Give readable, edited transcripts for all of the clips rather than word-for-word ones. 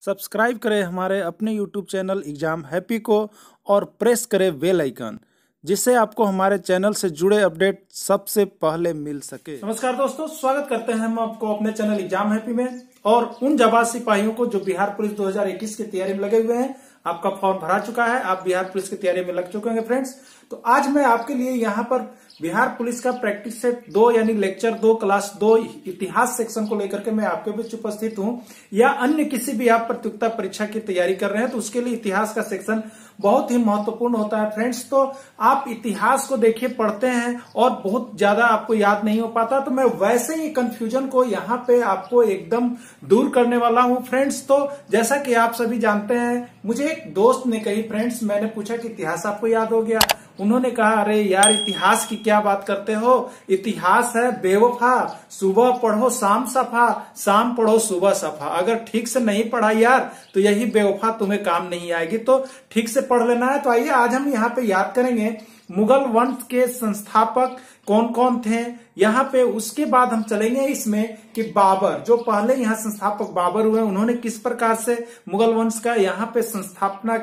Subscribe करें हमारे अपने यूट्यूब चैनल एग्जाम हैप्पी को और प्रेस करें बेल आइकन, जिससे आपको हमारे चैनल से जुड़े अपडेट सबसे पहले मिल सके। नमस्कार दोस्तों, स्वागत करते हैं हम आपको अपने चैनल एग्जाम हैप्पी में। और उन जाबाज सिपाहियों को जो बिहार पुलिस 2021 की तैयारी में लगे हुए हैं, आपका फॉर्म भरा चुका है, आप बिहार पुलिस की तैयारी में लग चुके हैं फ्रेंड्स। तो आज मैं आपके लिए यहाँ पर बिहार पुलिस का प्रैक्टिस सेट 2 यानी लेक्चर 2 क्लास 2 इतिहास सेक्शन को लेकर के मैं आपके बीच उपस्थित हूँ। या अन्य किसी भी आप प्रतियोगिता परीक्षा की तैयारी कर रहे हैं तो उसके लिए इतिहास का सेक्शन बहुत ही महत्वपूर्ण होता है फ्रेंड्स। तो आप इतिहास को देखिए, पढ़ते हैं और बहुत ज्यादा आपको याद नहीं हो पाता, तो मैं वैसे ही कंफ्यूजन को यहाँ पे आपको एकदम दूर करने वाला हूँ फ्रेंड्स। तो जैसा कि आप सभी जानते हैं, मुझे एक दोस्त ने कही फ्रेंड्स, मैंने पूछा कि इतिहास आपको याद हो गया? उन्होंने कहा, अरे यार इतिहास की क्या बात करते हो, इतिहास है बेवफा, सुबह पढ़ो शाम सफा, शाम पढ़ो सुबह सफा। अगर ठीक से नहीं पढ़ा यार तो यही बेवफा तुम्हें काम नहीं आएगी, तो ठीक से पढ़ लेना है। तो आइए आज हम यहाँ पे याद करेंगे मुगल वंश के संस्थापक कौन कौन थे यहाँ पे। उसके बाद हम चलेंगे इसमें कि बाबर, जो पहले यहाँ संस्थापक बाबर हुए, उन्होंने किस प्रकार से मुगल वंश का यहाँ पे स्थापना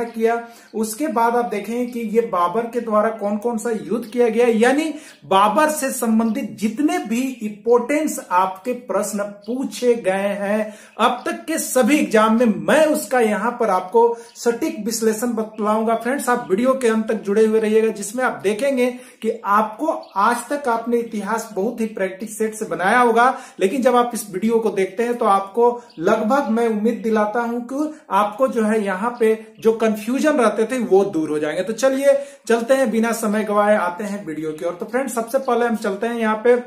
किया। उसके बाद आप देखेंगे कि ये बाबर के द्वारा कौन कौन सा युद्ध किया गया, यानी बाबर से संबंधित जितने भी इंपोर्टेंस आपके प्रश्न पूछे गए हैं अब तक के सभी एग्जाम में, मैं उसका यहाँ पर आपको सटीक विश्लेषण बतलाऊंगा फ्रेंड्स। आप वीडियो के अंत तक जुड़े हुए रहिएगा, जिसमें आप देखेंगे कि आपको आज तक आपने इतिहास बहुत ही प्रैक्टिस सेट से बनाया होगा, लेकिन जब आप इस वीडियो को देखते हैं तो आपको लगभग मैं उम्मीद दिलाता हूं कि आपको जो है यहाँ पे जो कंफ्यूजन रहते थे वो दूर हो जाएंगे। तो चलिए चलते हैं, बिना समय गवाए आते हैं वीडियो की ओर। तो फ्रेंड्स सबसे पहले हम चलते हैं यहाँ पे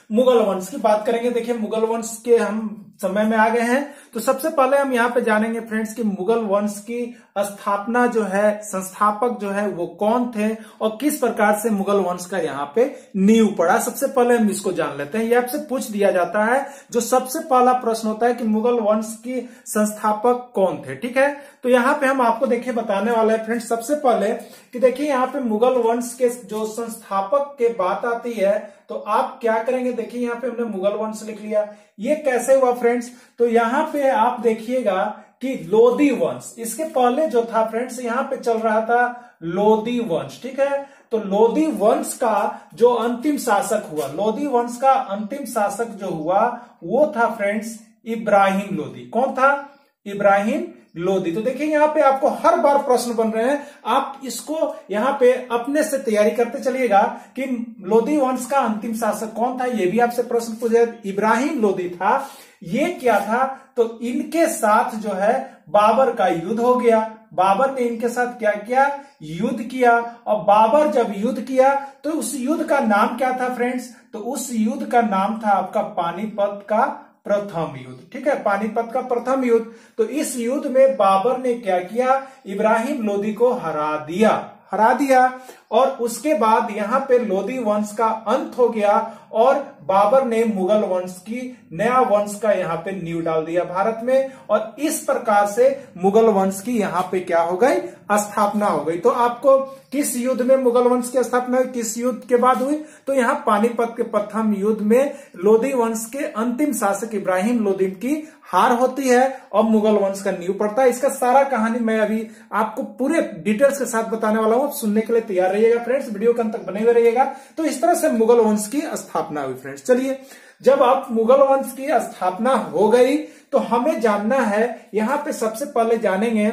मुगल वंश की बात करेंगे। देखिए मुगल वंश के हम समय में आ गए हैं, तो सबसे पहले हम यहाँ पे जानेंगे फ्रेंड्स कि मुगल वंश की स्थापना जो है, संस्थापक जो है वो कौन थे और किस प्रकार से मुगल वंश का यहाँ पे नींव पड़ा। सबसे पहले हम इसको जान लेते हैं। ये आपसे पूछ दिया जाता है, जो सबसे पहला प्रश्न होता है कि मुगल वंश की संस्थापक कौन थे, ठीक है। तो यहाँ पे हम आपको देखिए बताने वाले हैं फ्रेंड्स सबसे पहले कि देखिए यहाँ पे मुगल वंश के जो संस्थापक के बात आती है तो आप क्या करेंगे, देखिए यहाँ पे हमने मुगल वंश लिख लिया। ये कैसे हुआ फ्रेंड्स, तो यहाँ पे आप देखिएगा कि लोदी वंश, इसके पहले जो था फ्रेंड्स यहाँ पे चल रहा था लोदी वंश, ठीक है। तो लोदी वंश का जो अंतिम शासक हुआ, लोदी वंश का अंतिम शासक जो हुआ वो था फ्रेंड्स इब्राहिम लोदी। कौन था? इब्राहिम लोदी। तो देखिए यहाँ पे आपको हर बार प्रश्न बन रहे हैं, आप इसको यहाँ पे अपने से तैयारी करते चलिएगा कि लोदी वंश का अंतिम शासक कौन था। ये भी आपसे प्रश्न पूछे, इब्राहिम लोदी था। ये क्या था, तो इनके साथ जो है बाबर का युद्ध हो गया। बाबर ने इनके साथ क्या किया, युद्ध किया। और बाबर जब युद्ध किया तो उस युद्ध का नाम क्या था फ्रेंड्स, तो उस युद्ध का नाम था आपका पानीपत का प्रथम युद्ध, ठीक है, पानीपत का प्रथम युद्ध। तो इस युद्ध में बाबर ने क्या किया, इब्राहिम लोदी को हरा दिया और उसके बाद यहाँ पे लोदी वंश का अंत हो गया और बाबर ने मुगल वंश की नया वंश का यहाँ पे नींव डाल दिया भारत में। और इस प्रकार से मुगल वंश की यहाँ पे क्या हो गई, स्थापना हो गई। तो आपको किस युद्ध में मुगल वंश की स्थापना हुई, किस युद्ध के बाद हुई, तो यहाँ पानीपत के प्रथम युद्ध में लोदी वंश के अंतिम शासक इब्राहिम लोदी की हार होती है और मुगल वंश का नींव पड़ता है। इसका सारा कहानी मैं अभी आपको पूरे डिटेल्स के साथ बताने वाला हूं, सुनने के लिए तैयार रहिएगा फ्रेंड्स, वीडियो के अंत तक बने हुए रहिएगा। तो इस तरह से मुगल वंश की स्थापना हुई फ्रेंड्स। चलिए, जब आप मुगल वंश की स्थापना हो गई तो हमें जानना है, यहाँ पे सबसे पहले जानेंगे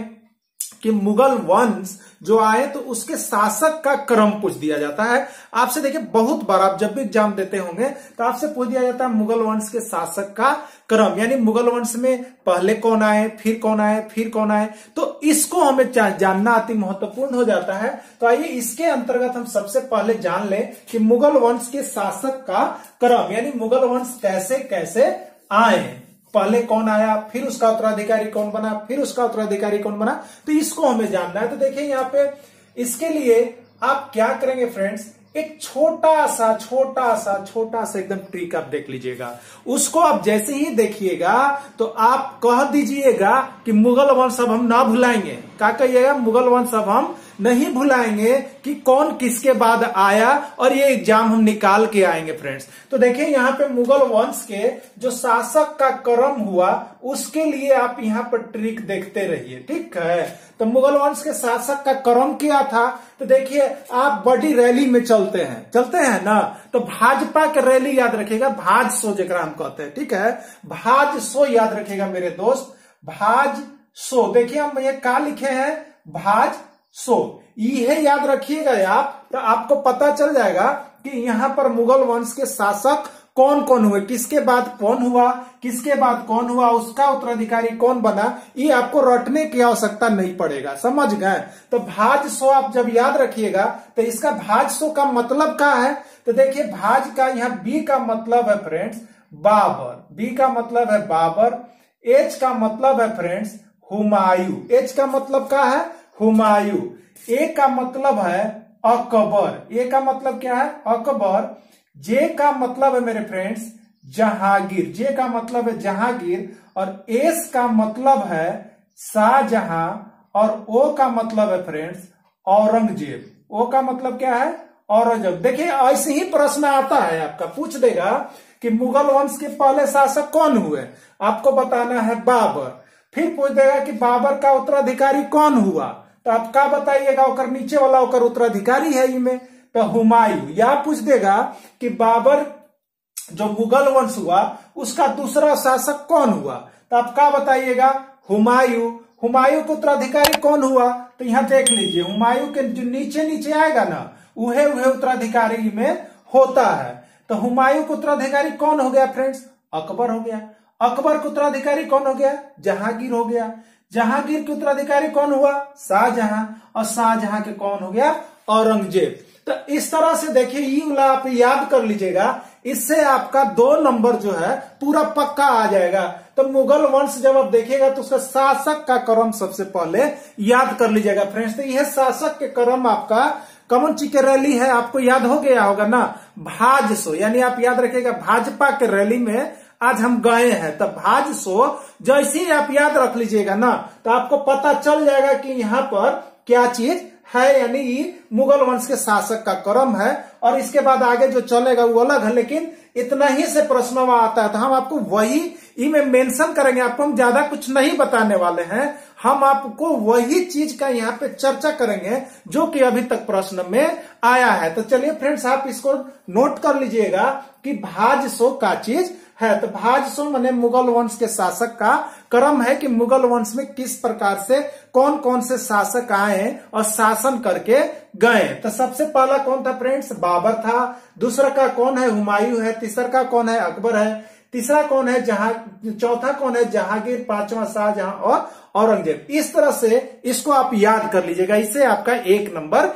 कि मुगल वंश जो आए तो उसके शासक का क्रम पूछ दिया जाता है आपसे। देखिए बहुत बार आप जब भी एग्जाम देते होंगे तो आपसे पूछ दिया जाता है मुगल वंश के शासक का क्रम, यानी मुगल वंश में पहले कौन आए, फिर कौन आए, फिर कौन आए। तो इसको हमें जानना अति महत्वपूर्ण हो जाता है। तो आइए इसके अंतर्गत हम सबसे पहले जान लें कि मुगल वंश के शासक का क्रम, यानी मुगल वंश कैसे कैसे आए, पहले कौन आया, फिर उसका उत्तराधिकारी कौन बना, फिर उसका उत्तराधिकारी कौन बना, तो इसको हमें जानना है। तो देखिए यहाँ पे इसके लिए आप क्या करेंगे फ्रेंड्स, एक छोटा सा एकदम ट्रिक आप देख लीजिएगा। उसको आप जैसे ही देखिएगा तो आप कह दीजिएगा कि मुगल वंश अब हम ना भुलाएंगे। क्या कहिएगा, मुगल वंश अब हम नहीं भुलाएंगे कि कौन किसके बाद आया, और ये एग्जाम हम निकाल के आएंगे फ्रेंड्स। तो देखिए यहाँ पे मुगल वंश के जो शासक का क्रम हुआ उसके लिए आप यहाँ पर ट्रिक देखते रहिए, ठीक है। तो मुगल वंश के शासक का क्रम क्या था, तो देखिए आप बड़ी रैली में चलते हैं ना, तो भाजपा के रैली याद रखिएगा, भाजसो जेकरा हम कहते हैं, ठीक है, भाजसो याद रखिएगा मेरे दोस्त, भाजसो। देखिए हम ये क्या लिखे हैं, भाजसो, ये याद रखिएगा आप, तो आपको पता चल जाएगा कि यहाँ पर मुगल वंश के शासक कौन कौन हुए, किसके बाद कौन हुआ, किसके बाद कौन हुआ, उसका उत्तराधिकारी कौन बना, ये आपको रटने की आवश्यकता नहीं पड़ेगा, समझ गए। तो भाजसो आप जब याद रखिएगा तो इसका भाजसो का मतलब क्या है, तो देखिए भाज का यहाँ बी का मतलब है फ्रेंड्स बाबर, बी का मतलब है बाबर, एच का मतलब है फ्रेंड्स हुमायूं, एच का मतलब क्या है, हुमायूं, ए का मतलब है अकबर, ए का मतलब क्या है, अकबर, जे का मतलब है मेरे फ्रेंड्स जहांगीर, जे का मतलब है जहांगीर, और एस का मतलब है शाहजहां, और ओ का मतलब है फ्रेंड्स औरंगजेब, ओ का मतलब क्या है, औरंगजेब। देखिए ऐसे ही प्रश्न आता है आपका, पूछ देगा कि मुगल वंश के पहले शासक कौन हुए, आपको बताना है बाबर, फिर पूछ देगा कि बाबर का उत्तराधिकारी कौन हुआ, तो आप क्या बताइएगा, ओकर नीचे वाला ओकर उत्तराधिकारी है इनमें, तो हुमायूं। या पूछ देगा कि बाबर जो मुगल वंश हुआ उसका दूसरा शासक कौन हुआ, तो आप क्या बताइएगा, हुमायूं। हुमायूं के उत्तराधिकारी कौन हुआ, तो यहां देख लीजिए हुमायूं के जो नीचे नीचे आएगा ना, उहे उत्तराधिकारी में होता है। तो हुमायूं के उत्तराधिकारी कौन हो गया फ्रेंड्स, अकबर हो गया। अकबर के उत्तराधिकारी कौन हो गया, जहांगीर हो गया। जहांगीर के उत्तराधिकारी कौन हुआ, शाहजहां, और शाहजहां के कौन हो गया, औरंगजेब। तो इस तरह से देखिए ये वाला आप याद कर लीजिएगा, इससे आपका 2 नंबर जो है पूरा पक्का आ जाएगा। तो मुगल वंश जब आप देखिएगा तो उसका शासक का क्रम सबसे पहले याद कर लीजिएगा फ्रेंड्स। तो यह शासक के क्रम आपका कौन सी के रैली है आपको याद हो गया होगा ना, भाजसो, यानी आप याद रखिएगा भाजपा के रैली में आज हम गए हैं, तब भाजसो जैसे ही आप याद रख लीजिएगा ना, तो आपको पता चल जाएगा कि यहाँ पर क्या चीज है, यानी ये मुगल वंश के शासक का क्रम है। और इसके बाद आगे जो चलेगा वो अलग है, लेकिन इतना ही से प्रश्न आता है, तो हम आपको वही में मेंशन करेंगे, आपको हम ज्यादा कुछ नहीं बताने वाले हैं, हम आपको वही चीज का यहाँ पे चर्चा करेंगे जो कि अभी तक प्रश्न में आया है। तो चलिए फ्रेंड्स आप इसको नोट कर लीजिएगा कि भाजसो का चीज है। तो भाजसो माने मुगल वंश के शासक का क्रम है कि मुगल वंश में किस प्रकार से कौन कौन से शासक आए और शासन करके गए। तो सबसे पहला कौन था फ्रेंड्स, बाबर था। दूसरा का कौन है, हुमायूं है। तीसरा का कौन है, अकबर है। तीसरा कौन है, चौथा कौन है, जहांगीर। पांचवा शाहजहां और औरंगजेब। इस तरह से इसको आप याद कर लीजिएगा, इससे आपका 1 नंबर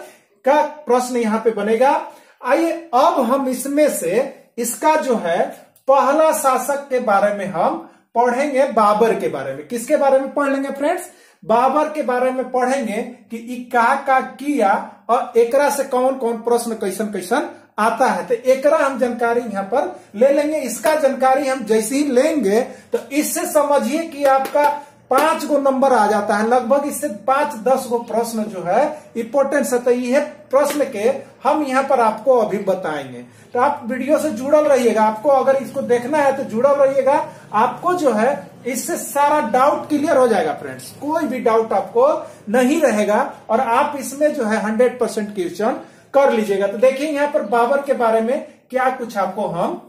का प्रश्न यहाँ पे बनेगा। आइए अब हम इसमें से इसका जो है पहला शासक के बारे में हम पढ़ेंगे, बाबर के बारे में। किसके बारे में पढ़ लेंगे फ्रेंड्स, बाबर के बारे में पढ़ेंगे कि का किया और एकरा से कौन कौन प्रश्न कैसन कैसन आता है। तो एकरा हम जानकारी यहाँ पर ले लेंगे। इसका जानकारी हम जैसे ही लेंगे तो इससे समझिए कि आपका 5 गो नंबर आ जाता है लगभग। इससे 5-10 गो प्रश्न जो है इंपोर्टेंट है, तो ये प्रश्न के हम यहाँ पर आपको अभी बताएंगे। तो आप वीडियो से जुड़ल रहिएगा, आपको अगर इसको देखना है तो जुड़ल रहिएगा, आपको जो है इससे सारा डाउट क्लियर हो जाएगा फ्रेंड्स। कोई भी डाउट आपको नहीं रहेगा और आप इसमें जो है 100% क्वेश्चन कर लीजिएगा। तो देखिए यहाँ पर बाबर के बारे में क्या कुछ आपको हम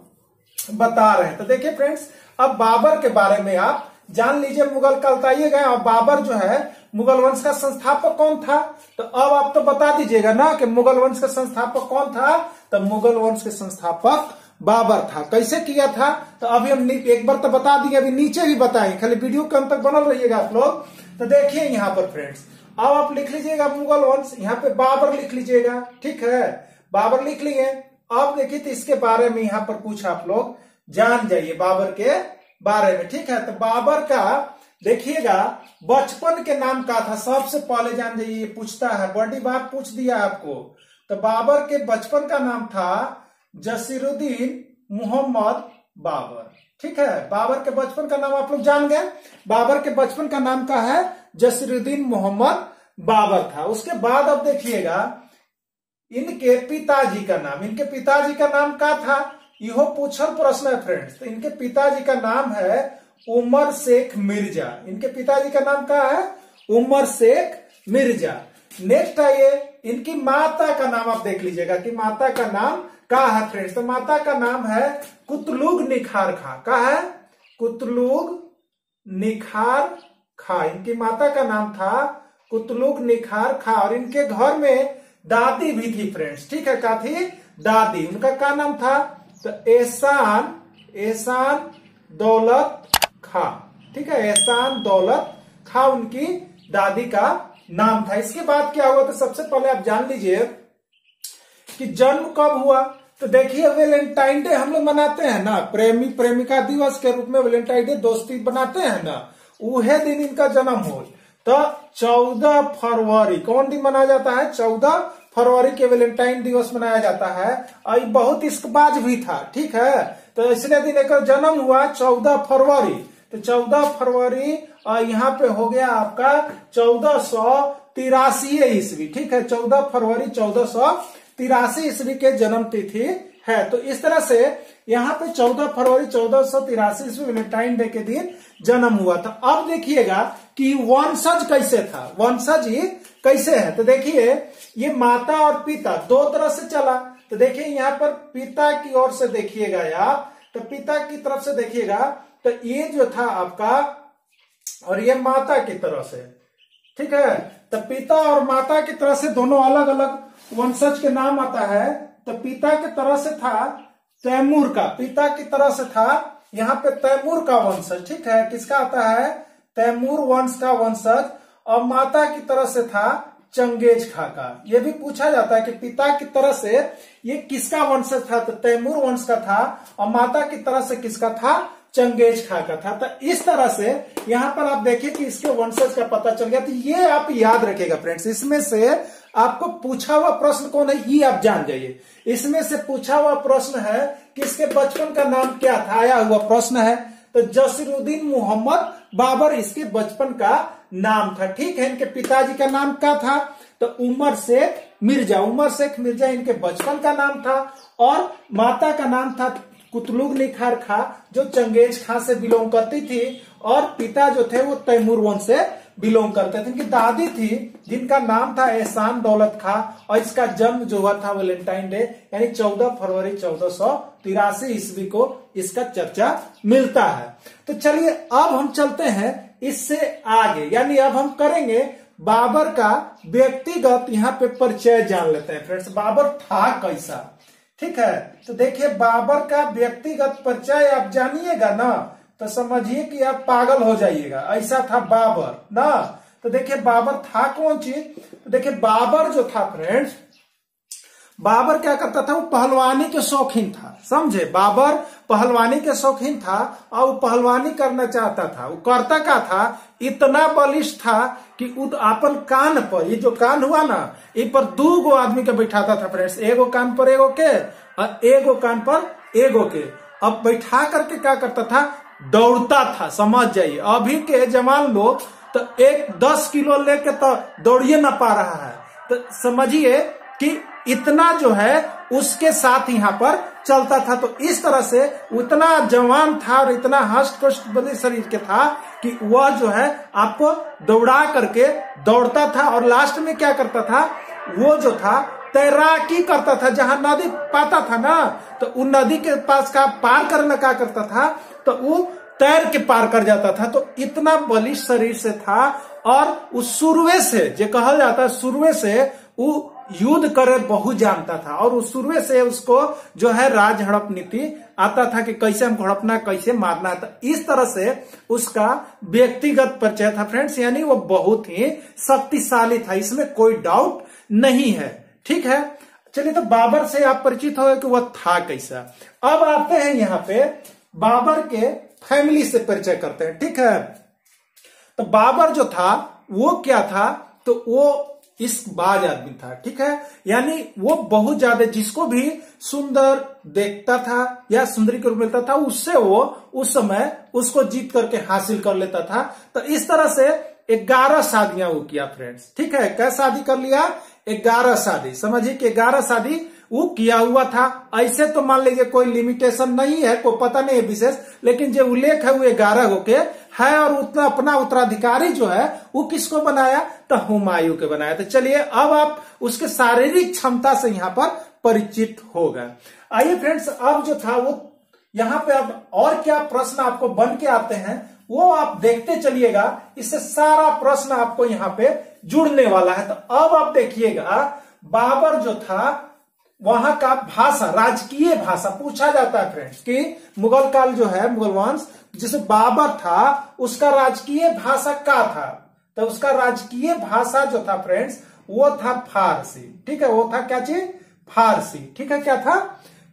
बता रहे हैं। तो देखिए फ्रेंड्स, अब बाबर के बारे में आप जान लीजिए। मुगल का बताइए गए, और बाबर जो है मुगल वंश का संस्थापक कौन था। तो अब आप तो बता दीजिएगा ना कि मुगल वंश का संस्थापक कौन था। तो मुगल वंश के संस्थापक बाबर था। कैसे किया था तो अभी हम एक बार तो बता दिए, अभी नीचे भी बताएंगे, खाली वीडियो के अंत तक बनल रहिएगा आप लोग। तो देखिए यहाँ पर फ्रेंड्स, अब आप लिख लीजिएगा मुगल वंश, यहाँ पे बाबर लिख लीजिएगा, ठीक है, बाबर लिख लिए। अब देखिए तो इसके बारे में यहाँ पर कुछ आप लोग जान जाइए बाबर के बारे में, ठीक है। तो बाबर का देखिएगा बचपन के नाम का था, सबसे पहले जान जाइए, पूछता है, बड़ी बात पूछ दिया आपको। तो बाबर के बचपन का नाम था जसीरुद्दीन मोहम्मद बाबर, ठीक है। बाबर के बचपन का नाम आप लोग जान गए। बाबर के बचपन का नाम का है जसीरुद्दीन मोहम्मद बाबर था। उसके बाद अब देखिएगा इनके पिताजी का नाम, इनके पिताजी का नाम क्या था, यहो पूछल प्रश्न है फ्रेंड्स। तो इनके पिताजी का नाम है उमर शेख मिर्जा। इनके पिताजी का नाम क्या है, उमर शेख मिर्जा। नेक्स्ट आइए इनकी माता का नाम आप देख लीजिएगा कि माता का नाम क्या है फ्रेंड्स। तो माता का नाम है कुतलुग निखार खां। क्या है, कुतलुग निखार खां। इनकी माता का नाम था कुतलुग निखार खां। और इनके घर में दादी भी थी फ्रेंड्स, ठीक है, क्या थी, दादी। उनका क्या नाम था, तो एहसान दौलत खां, ठीक है, एहसान दौलत खां उनकी दादी का नाम था। इसके बाद क्या हुआ, तो सबसे पहले आप जान लीजिए कि जन्म कब हुआ। तो देखिए वैलेंटाइन डे हम लोग मनाते हैं ना, प्रेमी प्रेमिका दिवस के रूप में वैलेंटाइन डे दोस्ती बनाते हैं ना, उहे दिन इनका जन्म हो। तो 14 फरवरी कौन दिन मनाया जाता है, 14 फरवरी के वैलेंटाइन दिवस मनाया जाता है। और बहुत इश्कबाज भी था, ठीक है, तो इसलिए दिन एक जन्म हुआ 14 फरवरी। तो 14 फरवरी यहाँ पे हो गया आपका 1483 ईस्वी, ठीक है, 14 फरवरी 1483 ईस्वी के जन्म तिथि है। तो इस तरह से यहाँ पे 14 फरवरी 1483 ईस्वी वैलेंटाइन डे के दिन जन्म हुआ था। अब देखिएगा कि वंशज कैसे था, वंशज ही कैसे है। तो देखिए ये माता और पिता दो तरह से चला। तो देखिए यहाँ पर पिता की ओर से देखिएगा आप, तो पिता की तरफ से देखिएगा, तो ये जो था आपका, और ये माता की तरफ से, ठीक है। तो पिता और माता की तरफ से दोनों अलग अलग वंशज के नाम आता है। तो पिता की तरह से था तैमूर का, पिता की तरह से था यहाँ पे तैमूर का वंशज, ठीक है, किसका आता है, तैमूर वंश का वंशज। और माता की तरह से था चंगेज खां का। ये भी पूछा जाता है कि पिता की तरह से ये किसका वंशज था, तो तैमूर वंश का था। और माता की तरह से किसका था, चंगेज खां का था। तो इस तरह से यहाँ पर आप देखिए कि इसके वंशज का पता चल गया। तो ये आप याद रखेगा फ्रेंड्स, इसमें से आपको पूछा हुआ प्रश्न कौन है ये आप जान जाइए। इसमें से पूछा हुआ प्रश्न है कि इसके बचपन का नाम क्या था, आया हुआ प्रश्न है। तो जसीरुद्दीन मोहम्मद बाबर इसके बचपन का नाम था, ठीक है। इनके पिताजी का नाम क्या था, तो उमर शेख मिर्जा, उमर शेख मिर्जा इनके बचपन का नाम था। और माता का नाम था कुतलुग निखार खां जो चंगेज खां से बिलोंग करती थी। और पिता जो थे वो तैमूर वंश से बिलोंग करते थे। इनकी दादी थी जिनका नाम था एहसान दौलत खां। और इसका जन्म जो हुआ था वैलेंटाइन डे यानी 14 फरवरी 1483 ईस्वी को इसका चर्चा मिलता है। तो चलिए अब हम चलते हैं इससे आगे, यानी अब हम करेंगे बाबर का व्यक्तिगत यहाँ पे परिचय जान लेते हैं फ्रेंड्स, बाबर था कैसा, ठीक है। तो देखिए बाबर का व्यक्तिगत परिचय आप जानिएगा ना तो समझिए कि आप पागल हो जाइएगा, ऐसा था बाबर ना। तो देखिए बाबर था कौन चीज, तो देखिए बाबर जो था फ्रेंड्स, बाबर क्या करता था, वो पहलवानी के शौकीन था, समझे। बाबर पहलवानी के शौकीन था और वो पहलवानी करना चाहता था। वो करता क्या था, इतना बलिष्ठ था कि अपन कान पर, ये जो कान हुआ ना, इ पर 2 आदमी के बैठाता था फ्रेंड्स, एगो कान पर एगो के और एगो कान पर एगो के। अब बैठा करके क्या करता था, दौड़ता था, समझ जाइए। अभी के जवान लोग तो 10 किलो लेके तो दौड़िए ना पा रहा है। तो समझिए कि इतना जो है उसके साथ यहाँ पर चलता था। तो इस तरह से उतना जवान था और इतना हष्ट पुष्ट बड़े शरीर के था कि वह जो है आपको दौड़ा करके दौड़ता था। और लास्ट में क्या करता था, वो जो था तैराकी करता था। जहां नदी पाता था ना, तो उन नदी के पास का पार करना क्या करता था, तो वो तैर के पार कर जाता था। तो इतना बलिष्ठ शरीर से था। और उस शुरुए से जो कहा जाता है, शुरुए से वो युद्ध करे बहुत जानता था। और उस शुरुए से उसको जो है राज हड़प नीति आता था कि कैसे हमको हड़पना, कैसे मारना था। इस तरह से उसका व्यक्तिगत परिचय था फ्रेंड्स, यानी वो बहुत ही शक्तिशाली था, इसमें कोई डाउट नहीं है, ठीक है। चलिए तो बाबर से आप परिचित हो कि वह था कैसा। अब आते हैं यहाँ पे बाबर के फैमिली से परिचय करते हैं, ठीक है। तो बाबर जो था वो क्या था, तो वो इश्कबाज आदमी था, ठीक है। यानी वो बहुत ज्यादा जिसको भी सुंदर देखता था या सुंदरी को मिलता था, उससे वो उस समय उसको जीत करके हासिल कर लेता था। तो इस तरह से 11 शादियां वो किया फ्रेंड्स। ठीक है, क्या शादी कर लिया? 11 शादी। समझिए कि 11 शादी वो किया हुआ था। ऐसे तो मान लीजिए कोई लिमिटेशन नहीं है, कोई पता नहीं है विशेष, लेकिन जो उल्लेख है वो 11 होके है। और उतना अपना उत्तराधिकारी जो है वो किसको बनाया? तो हुमायूं के बनाया। तो चलिए अब आप उसके शारीरिक क्षमता से यहाँ पर परिचित हो गए। आइए फ्रेंड्स, अब जो था वो यहाँ पे अब और क्या प्रश्न आपको बन के आते हैं वो आप देखते चलिएगा। इससे सारा प्रश्न आपको यहाँ पे जुड़ने वाला है। तो अब आप देखिएगा, बाबर जो था वहां का भाषा, राजकीय भाषा पूछा जाता है फ्रेंड्स कि मुगल काल जो है, मुगल वंश जिसे बाबर था उसका राजकीय भाषा क्या था? तो उसका राजकीय भाषा जो था फ्रेंड्स वो था फारसी। ठीक है, वो था क्या चीज? फारसी। ठीक है, क्या था?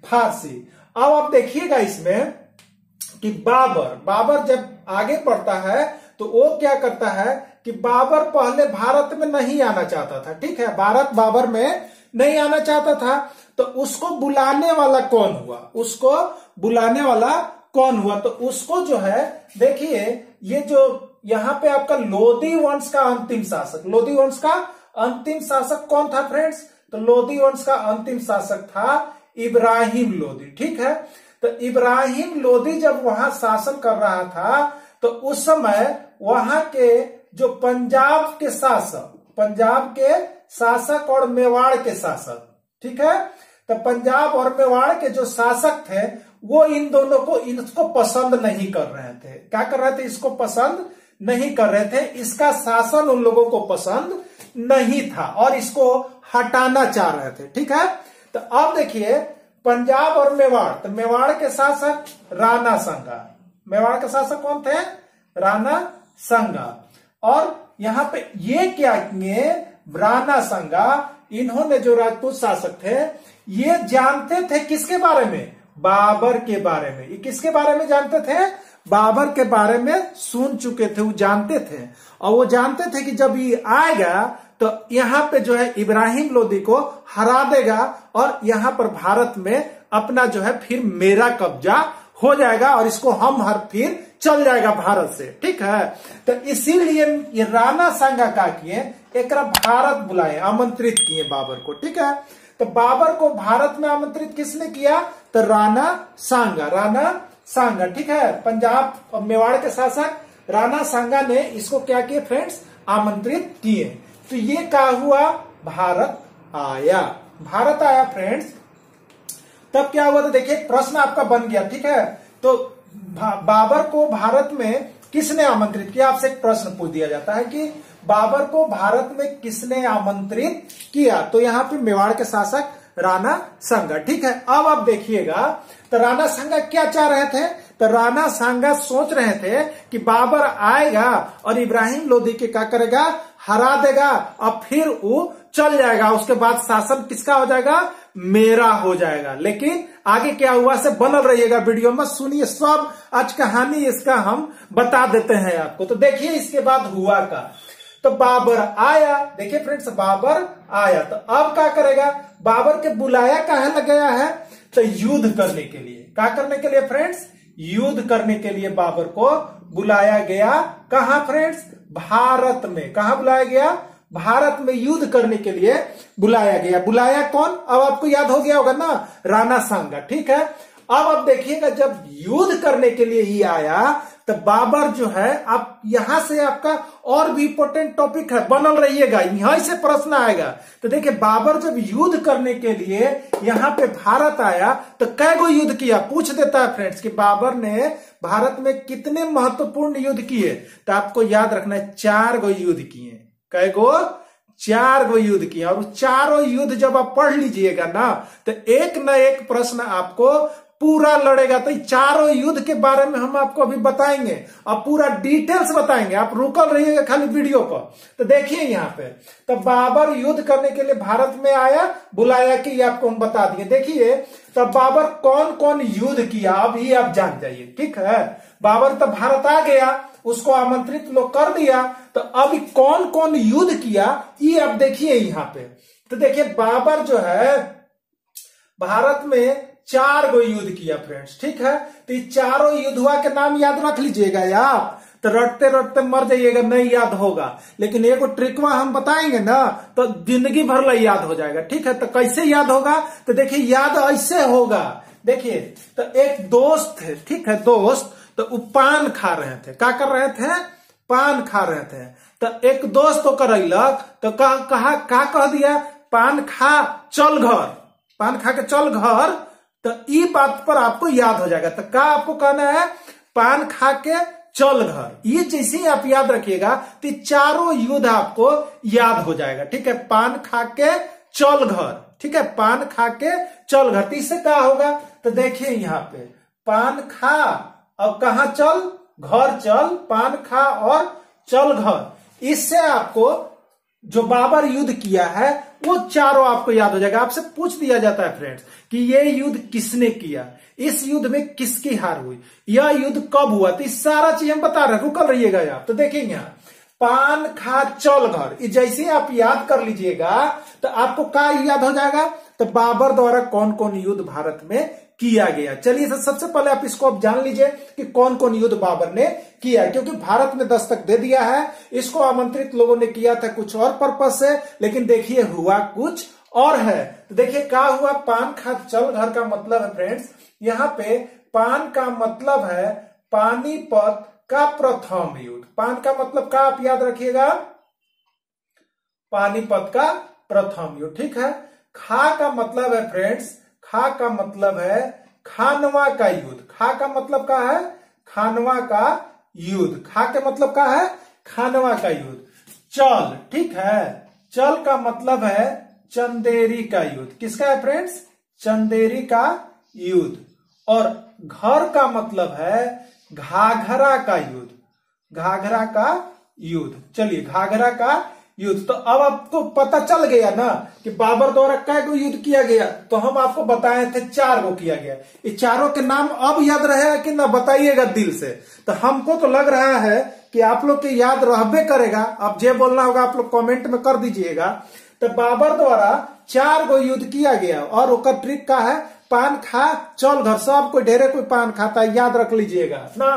फारसी। अब आप देखिएगा इसमें कि बाबर जब आगे बढ़ता है तो वो क्या करता है कि बाबर पहले भारत में नहीं आना चाहता था। ठीक है, भारत बाबर में नहीं आना चाहता था। तो उसको बुलाने वाला कौन हुआ? उसको बुलाने वाला कौन हुआ? तो उसको जो है, देखिए ये जो यहाँ पे आपका लोदी वंश का अंतिम शासक, लोदी वंश का अंतिम शासक कौन था फ्रेंड्स? तो लोदी वंश का अंतिम शासक था इब्राहिम लोदी। ठीक है, तो इब्राहिम लोदी जब वहां शासन कर रहा था तो उस समय वहां के जो पंजाब के शासक और मेवाड़ के शासक, ठीक है, तो पंजाब और मेवाड़ के जो शासक थे वो इन दोनों को इसको पसंद नहीं कर रहे थे। क्या कर रहे थे? इसको पसंद नहीं कर रहे थे। इसका शासन उन लोगों को पसंद नहीं था और इसको हटाना चाह रहे थे। ठीक है, तो अब देखिए पंजाब और मेवाड़, तो मेवाड़ के शासक राणा संगा। मेवाड़ के शासक कौन थे? राणा संगा। और यहां पे ये क्या किए? राणा संगा, इन्होंने जो राजपूत शासक थे ये जानते थे किसके बारे में? बाबर के बारे में। ये किसके बारे में जानते थे? बाबर के बारे में सुन चुके थे, वो जानते थे। और वो जानते थे कि जब ये आएगा तो यहाँ पे जो है इब्राहिम लोदी को हरा देगा और यहाँ पर भारत में अपना जो है फिर मेरा कब्जा हो जाएगा और इसको हम हर फिर चल जाएगा भारत से। ठीक है, तो इसीलिए ये राणा सांगा का किए, एक भारत बुलाए, आमंत्रित किए बाबर को। ठीक है, तो बाबर को भारत में आमंत्रित किसने किया? तो राणा सांगा। ठीक है, पंजाब और मेवाड़ के शासक राणा सांगा ने इसको क्या किए फ्रेंड्स? आमंत्रित किए। तो ये क्या हुआ? भारत आया फ्रेंड्स। तब क्या हुआ? तो देखिए प्रश्न आपका बन गया। ठीक है, तो बाबर को भारत में किसने आमंत्रित किया? आपसे एक प्रश्न पूछ दिया जाता है कि बाबर को भारत में किसने आमंत्रित किया? तो यहाँ पे मेवाड़ के शासक राणा सांगा। ठीक है, अब आप देखिएगा तो राणा सांगा क्या चाह रहे थे? तो राणा सांगा सोच रहे थे कि बाबर आएगा और इब्राहिम लोदी के क्या करेगा? हरा देगा और फिर वो चल जाएगा। उसके बाद शासन किसका हो जाएगा? मेरा हो जाएगा। लेकिन आगे क्या हुआ से बनल रहिएगा वीडियो में, सुनिए सब आज कहानी इसका हम बता देते हैं आपको। तो देखिए इसके बाद हुआ का, तो बाबर आया। देखिए फ्रेंड्स, बाबर आया तो अब क्या करेगा? बाबर के बुलाया कहाँ लग गया है? तो युद्ध करने के लिए। क्या करने के लिए फ्रेंड्स? युद्ध करने के लिए बाबर को बुलाया गया। कहां फ्रेंड्स? भारत में। कहां बुलाया गया? भारत में युद्ध करने के लिए बुलाया गया। बुलाया कौन? अब आपको याद हो गया होगा ना, राणा सांगा। ठीक है, अब आप देखिएगा जब युद्ध करने के लिए ही आया तो बाबर जो है, आप यहां से आपका और भी इंपोर्टेंट टॉपिक है, बनल रहिएगा, यहां से प्रश्न आएगा। तो देखिए बाबर जब युद्ध करने के लिए यहां पे भारत आया तो कै गो युद्ध किया? पूछ देता है फ्रेंड्स कि बाबर ने भारत में कितने महत्वपूर्ण युद्ध किए? तो आपको याद रखना है 4 गो युद्ध किए। कै गो? 4 गो युद्ध किए। और 4 युद्ध जब आप पढ़ लीजिएगा ना तो एक न एक प्रश्न आपको पूरा लड़ेगा। तो 4 युद्ध के बारे में हम आपको अभी बताएंगे और पूरा डिटेल्स बताएंगे, आप रुकल रहिएगा खाली वीडियो पर। तो देखिए यहाँ पे, तो बाबर युद्ध करने के लिए भारत में आया, बुलाया कि आपको हम बता दिए। देखिए तो बाबर कौन कौन युद्ध किया अभी आप जान जाइए। ठीक है, बाबर तो भारत आ गया, उसको आमंत्रित लोग कर दिया, तो अभी कौन कौन युद्ध किया ये आप देखिए यहाँ पे। तो देखिए बाबर जो है भारत में 4 गो युद्ध किया फ्रेंड्स। ठीक है, तो ये 4 युद्धवा के नाम याद रख लीजिएगा आप। तो रटते रटते मर जाइएगा, नहीं याद होगा। लेकिन एक ट्रिकवा हम बताएंगे ना तो जिंदगी भर ला याद हो जाएगा। ठीक है, तो कैसे याद होगा? तो देखिए याद ऐसे होगा। देखिए, तो एक दोस्त थे, ठीक है, दोस्त, तो वो पान खा रहे थे। क्या कर रहे थे? पान खा रहे थे। तो एक दोस्त तो करैलक, तो का कह दिया, पान खा चल घर, पान खा के चल घर। तो ये बात पर आपको याद हो जाएगा। तो क्या आपको कहना है? पान खा के चल घर। ये जैसे ही आप याद रखिएगा तो चारों युद्ध आपको याद हो जाएगा। ठीक है, पान खा के चल घर, ठीक है, पान खा के चल घर। तो इससे क्या होगा? तो देखिए यहाँ पे पान खा और कहा चल, घर चल, पान खा और चल घर। इससे आपको जो बाबर युद्ध किया है वो चारों आपको याद हो जाएगा। आपसे पूछ दिया जाता है फ्रेंड्स कि ये युद्ध किसने किया, इस युद्ध में किसकी हार हुई, यह युद्ध कब हुआ, तो इस सारा चीज हम बता रहे हैं। रुकल रहिएगा आप। तो देखेंगे यहाँ पान खा चल घर, जैसे ही आप याद कर लीजिएगा तो आपको क्या याद हो जाएगा? तो बाबर द्वारा कौन कौन युद्ध भारत में किया गया। चलिए सबसे पहले आप इसको अब जान लीजिए कि कौन कौन युद्ध बाबर ने किया है, क्योंकि भारत में दस्तक दे दिया है। इसको आमंत्रित लोगों ने किया था कुछ और पर्पज से, लेकिन देखिए हुआ कुछ और है। तो देखिए क्या हुआ? पान खा चल घर का मतलब है फ्रेंड्स, यहाँ पे पान का मतलब है पानीपत का प्रथम युद्ध। पान का मतलब क्या आप याद रखिएगा? पानीपत का प्रथम युद्ध। ठीक है, खा का मतलब है फ्रेंड्स, खा का मतलब है खानवा का युद्ध। खा का मतलब क्या है? खानवा का युद्ध। खा के मतलब क्या है? खानवा का युद्ध। चल, ठीक है, चल का मतलब है चंदेरी का युद्ध। किसका है फ्रेंड्स? चंदेरी का युद्ध। और घर का मतलब है घाघरा का युद्ध। घाघरा का युद्ध। चलिए, घाघरा का युद्ध। तो अब आपको पता चल गया ना कि बाबर द्वारा कै गो युद्ध किया गया। तो हम आपको बताए थे 4 गो किया गया। ये चारों के नाम अब याद रहेगा कि ना, बताइएगा दिल से। तो हमको तो लग रहा है कि आप लोग के याद रहबे करेगा। अब जो बोलना होगा आप लोग कमेंट में कर दीजिएगा। तो बाबर द्वारा 4 गो युद्ध किया गया और उसका ट्रिक का है पान खा चल घर। सब कोई ढेरे कोई पान खाता है, याद रख लीजिएगा ना।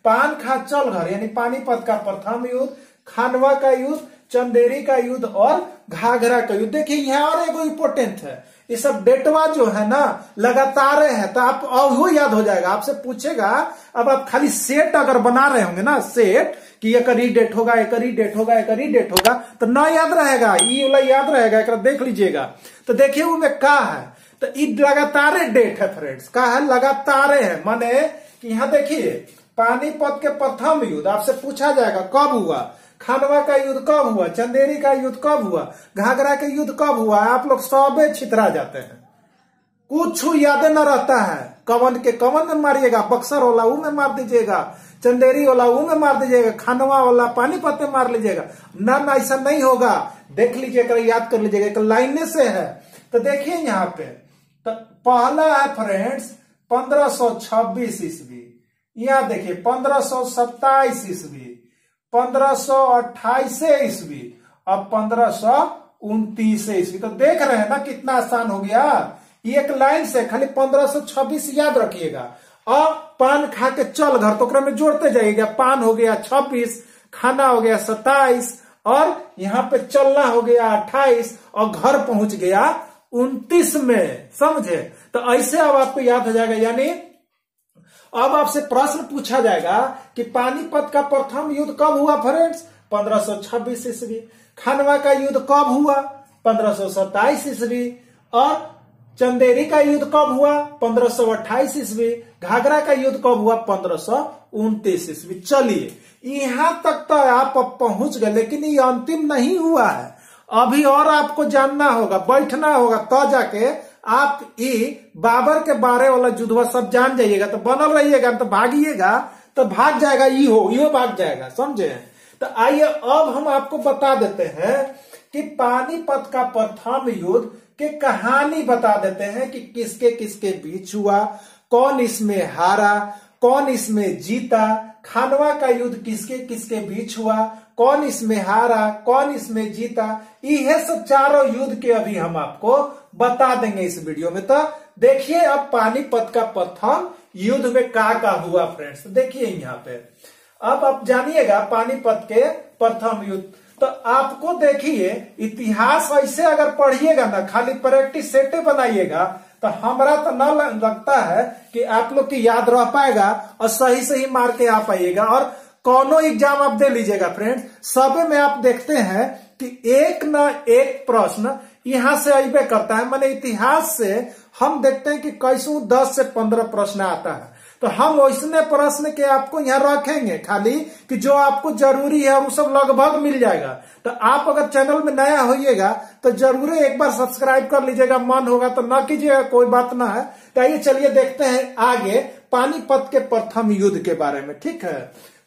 पान खा चल घर यानी पानीपत का प्रथम युद्ध, खानवा का युद्ध, चंदेरी का युद्ध और घाघरा का युद्ध। देखिए यहाँ और एगो इम्पोर्टेंट है, ये सब डेटवा जो है ना लगातार है, तो आप वो याद हो जाएगा। आपसे पूछेगा, अब आप खाली सेट अगर बना रहे होंगे ना, सेट कि एक ही डेट होगा, एक ही डेट होगा, एक ही डेट होगा, तो ना याद रहेगा। ये वाला याद रहेगा, एक देख लीजिएगा। तो देखिए उनमें क्या है, तो ये लगातार डेट है फ्रेंड्स। क्या है? लगातार है, माने कि यहाँ देखिए पानीपत के प्रथम युद्ध आपसे पूछा जाएगा कब हुआ, खानवा का युद्ध कब हुआ, चंदेरी का युद्ध कब हुआ, घाघरा का युद्ध कब हुआ। आप लोग सबे छितरा जाते हैं, कुछ याद न रहता है। कवन के कवन में मारिएगा, बक्सर वाला वो में मार दीजिएगा, चंदेरी वाला वो में मार दीजिएगा, खानवा वाला पानीपत में मार लीजिएगा। ना ऐसा नहीं होगा, देख लीजिएगा, याद कर लीजिएगा, एक लाइन से है। तो देखिए यहाँ पे तो पहला है फ्रेंड्स 1526 ईस्वी। यहाँ देखिए 1527 ईस्वी, 1528 ईस्वी और 1529 ईस्वी। तो देख रहे हैं ना कितना आसान हो गया। एक लाइन से खाली 1526 याद रखिएगा। अब पान खा के चल घर, तो में जोड़ते जाइएगा। पान हो गया 26, खाना हो गया 27 और यहाँ पे चलना हो गया 28 और घर पहुंच गया 29 में। समझे? तो ऐसे अब आपको याद हो जाएगा। यानी अब आपसे प्रश्न पूछा जाएगा कि पानीपत का प्रथम युद्ध कब हुआ फ्रेंड्स? 1526 ईस्वी। खानवा का युद्ध कब हुआ? 1527 ईस्वी। और चंदेरी का युद्ध कब हुआ? 1528 ईस्वी। घाघरा का युद्ध कब हुआ? 1529 ईस्वी। चलिए यहां तक तो आप पहुंच गए, लेकिन ये अंतिम नहीं हुआ है। अभी और आपको जानना होगा, बैठना होगा, तो जाके आप ये बाबर के बारे वाला जुदवा सब जान जाइएगा। तो बनल रहिएगा, तो भागिएगा तो भाग जाएगा, यो भाग जाएगा। समझे? तो आइए अब हम आपको बता देते हैं कि पानीपत का प्रथम युद्ध की कहानी बता देते हैं कि किसके किसके बीच हुआ, कौन इसमें हारा, कौन इसमें जीता। खानवा का युद्ध किसके किसके बीच हुआ, कौन इसमें हारा, कौन इसमें जीता। यह सब चारों युद्ध के अभी हम आपको बता देंगे इस वीडियो में। तो देखिए अब पानीपत का प्रथम युद्ध में क्या हुआ फ्रेंड्स। देखिए यहाँ पे अब आप जानिएगा पानीपत के प्रथम युद्ध। तो आपको देखिए इतिहास ऐसे अगर पढ़िएगा ना, खाली प्रैक्टिस सेटे बनाइएगा, तो हमारा तो न लगता है कि आप लोग की याद रह पाएगा और सही सही मार के आ पाइएगा। और कौनो एग्जाम आप दे लीजिएगा फ्रेंड्स, सब में आप देखते हैं कि एक न एक प्रश्न यहां से अइबे करता है। माने इतिहास से हम देखते हैं कि कैसू 10 से 15 प्रश्न आता है, तो हम वैसने प्रश्न के आपको यहाँ रखेंगे खाली कि जो आपको जरूरी है वो सब लगभग मिल जाएगा। तो आप अगर चैनल में नया होइएगा तो जरूर एक बार सब्सक्राइब कर लीजिएगा, मन होगा तो ना कीजिएगा, कोई बात ना है। तो आइए चलिए देखते हैं आगे पानीपत के प्रथम युद्ध के बारे में, ठीक है।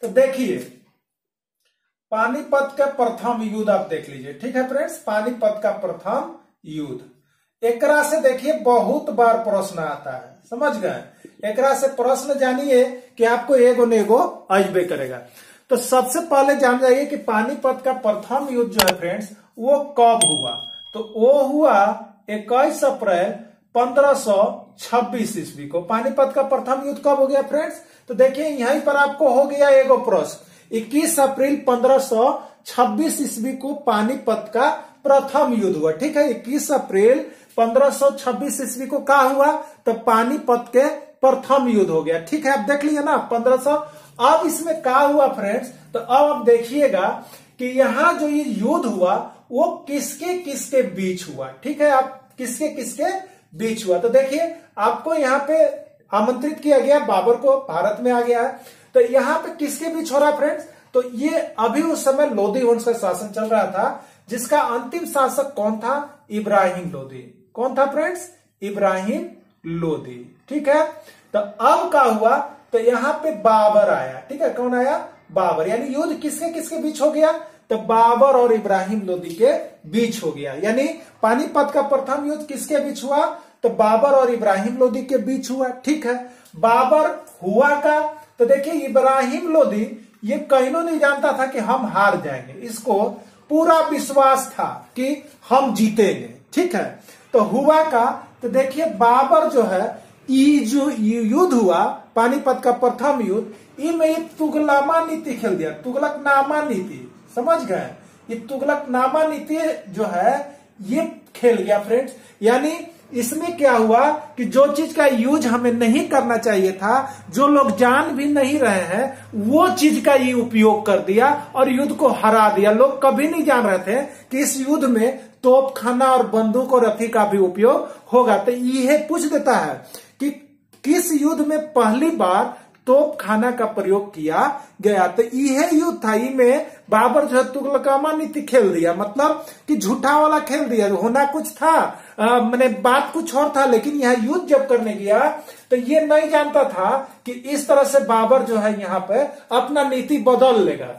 तो देखिए पानीपत का प्रथम युद्ध आप देख लीजिए, ठीक है फ्रेंड्स। पानीपत का प्रथम युद्ध, एकरा से देखिए बहुत बार प्रश्न आता है, समझ गए। एकरा से प्रश्न जानिए कि आपको एगो न एगो अजबे करेगा। तो सबसे पहले जान जाइए कि पानीपत का प्रथम युद्ध जो है फ्रेंड्स वो कब हुआ। तो वो हुआ 21 अप्रैल 1526 ईस्वी को। पानीपत का प्रथम युद्ध कब हो गया फ्रेंड्स? तो देखिए यहीं पर आपको हो गया एगो प्रश्न, 21 अप्रैल 1526 ईस्वी को पानीपत का प्रथम युद्ध हुआ, ठीक है। 21 अप्रैल 1526 ईस्वी को क्या हुआ? तो पानीपत के प्रथम युद्ध हो गया, ठीक है। आप देख लीजिए ना 1500। अब इसमें क्या हुआ फ्रेंड्स? तो अब आप देखिएगा कि यहाँ जो ये युद्ध हुआ वो किसके किसके बीच हुआ, ठीक है। आप किसके किसके बीच हुआ, तो देखिए आपको यहाँ पे आमंत्रित किया गया, बाबर को भारत में आ गया है। तो यहाँ पे किसके बीच हो रहा है फ्रेंड्स? तो ये अभी उस समय लोदी वंश का शासन चल रहा था, जिसका अंतिम शासक कौन था? इब्राहिम लोदी। कौन था फ्रेंड्स? इब्राहिम लोदी, ठीक है। तो अब क्या हुआ? तो यहाँ पे बाबर आया, ठीक है। कौन आया? बाबर। यानी युद्ध किसके किसके बीच हो गया? तो बाबर और इब्राहिम लोदी के बीच हो गया। यानी पानीपत का प्रथम युद्ध किसके बीच हुआ? तो बाबर और इब्राहिम लोदी के बीच हुआ, ठीक है। बाबर हुआ का, तो देखिए इब्राहिम लोदी ये कहीं नहीं जानता था कि हम हार जाएंगे, इसको पूरा विश्वास था कि हम जीतेंगे, ठीक है। तो हुआ का, तो देखिए बाबर जो है ये जो युद्ध हुआ पानीपत का प्रथम युद्ध, इनमें ये तुगलकनामा नीति खेल दिया। तुगलकनामा नीति, समझ गए? ये तुगलकनामा नीति जो है ये खेल गया फ्रेंड्स। यानी इसमें क्या हुआ कि जो चीज का यूज हमें नहीं करना चाहिए था, जो लोग जान भी नहीं रहे हैं, वो चीज का ये उपयोग कर दिया और युद्ध को हरा दिया। लोग कभी नहीं जान रहे थे कि इस युद्ध में तोपखाना और बंदूक और रफी का भी उपयोग होगा। तो यह पूछ देता है कि किस युद्ध में पहली बार तोपखाना का प्रयोग किया गया। तो यह युद्ध था, में बाबर जो है तुगलकनामा नीति खेल दिया, मतलब कि झूठा वाला खेल दिया। होना कुछ था, मैंने बात कुछ और था, लेकिन यह युद्ध जब करने गया तो ये नहीं जानता था कि इस तरह से बाबर जो है यहाँ पे अपना नीति बदल लेगा।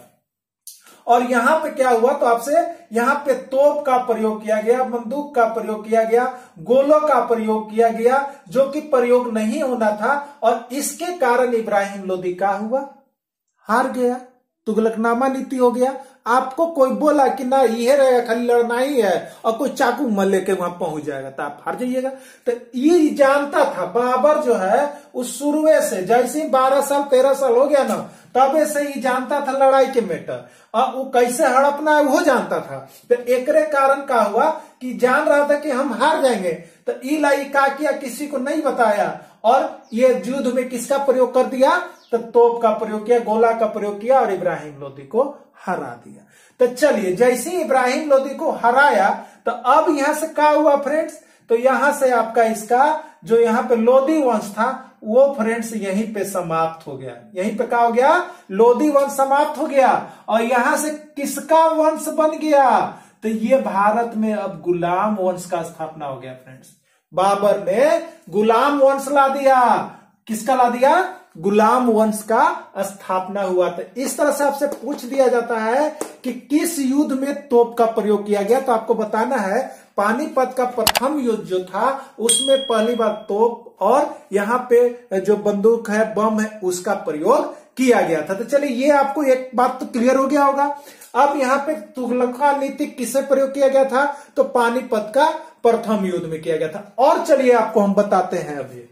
और यहाँ पे क्या हुआ? तो आपसे यहाँ पे तोप का प्रयोग किया गया, बंदूक का प्रयोग किया गया, गोलों का प्रयोग किया गया, जो कि प्रयोग नहीं होना था। और इसके कारण इब्राहिम लोदी का हुआ? हार गया, तुगलकनामा नीति हो गया। आपको कोई बोला कि ना ये रहेगा, खाली लड़ना ही है, और कोई चाकू मल लेके वहां पहुंच जाएगा तो आप हार जाइएगा। तो ये जानता था बाबर जो है उस शुरुए से, जैसे ही 12 साल 13 साल हो गया ना, तबे से ही जानता था लड़ाई के मैटर, और वो कैसे हड़पना है वो जानता था। तो एकरे कारण का हुआ कि जान रहा था कि हम हार जाएंगे, तो इलाई का किया, किसी को नहीं बताया, और ये युद्ध में किसका प्रयोग कर दिया? तो तोप का प्रयोग किया, गोला का प्रयोग किया और इब्राहिम लोदी को हरा दिया। तो चलिए, जैसे ही इब्राहिम लोदी को हराया तो अब यहां से क्या हुआ फ्रेंड्स? तो यहां से आपका इसका जो यहाँ पे लोदी वंश था वो फ्रेंड्स यहीं पे समाप्त हो गया। यहीं पे क्या हो गया? लोदी वंश समाप्त हो गया। और यहां से किसका वंश बन गया? तो ये भारत में अब गुलाम वंश का स्थापना हो गया फ्रेंड्स। बाबर ने गुलाम वंश ला दिया। किसका ला दिया? गुलाम वंश का स्थापना हुआ। तो इस तरह से आपसे पूछ दिया जाता है कि किस युद्ध में तोप का प्रयोग किया गया, तो आपको बताना है पानीपत का प्रथम युद्ध जो था उसमें पहली बार तोप और यहाँ पे जो बंदूक है, बम है, उसका प्रयोग किया गया था। तो चलिए, ये आपको एक बात तो क्लियर हो गया होगा। अब यहाँ पे तुगलका नीति किसे प्रयोग किया गया था? तो पानीपत का प्रथम युद्ध में किया गया था। और चलिए आपको हम बताते हैं अभी।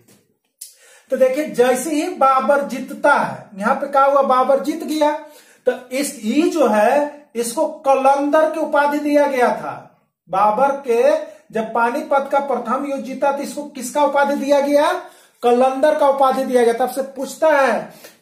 तो देखिए जैसे ही बाबर जीतता है, यहाँ पे क्या हुआ, बाबर जीत गया, तो ये जो है इसको कलंदर की उपाधि दिया गया था। बाबर के जब पानीपत का प्रथम युद्ध जीता तो इसको किसका उपाधि दिया गया, कलंदर का उपाधि दिया गया। तब से पूछता है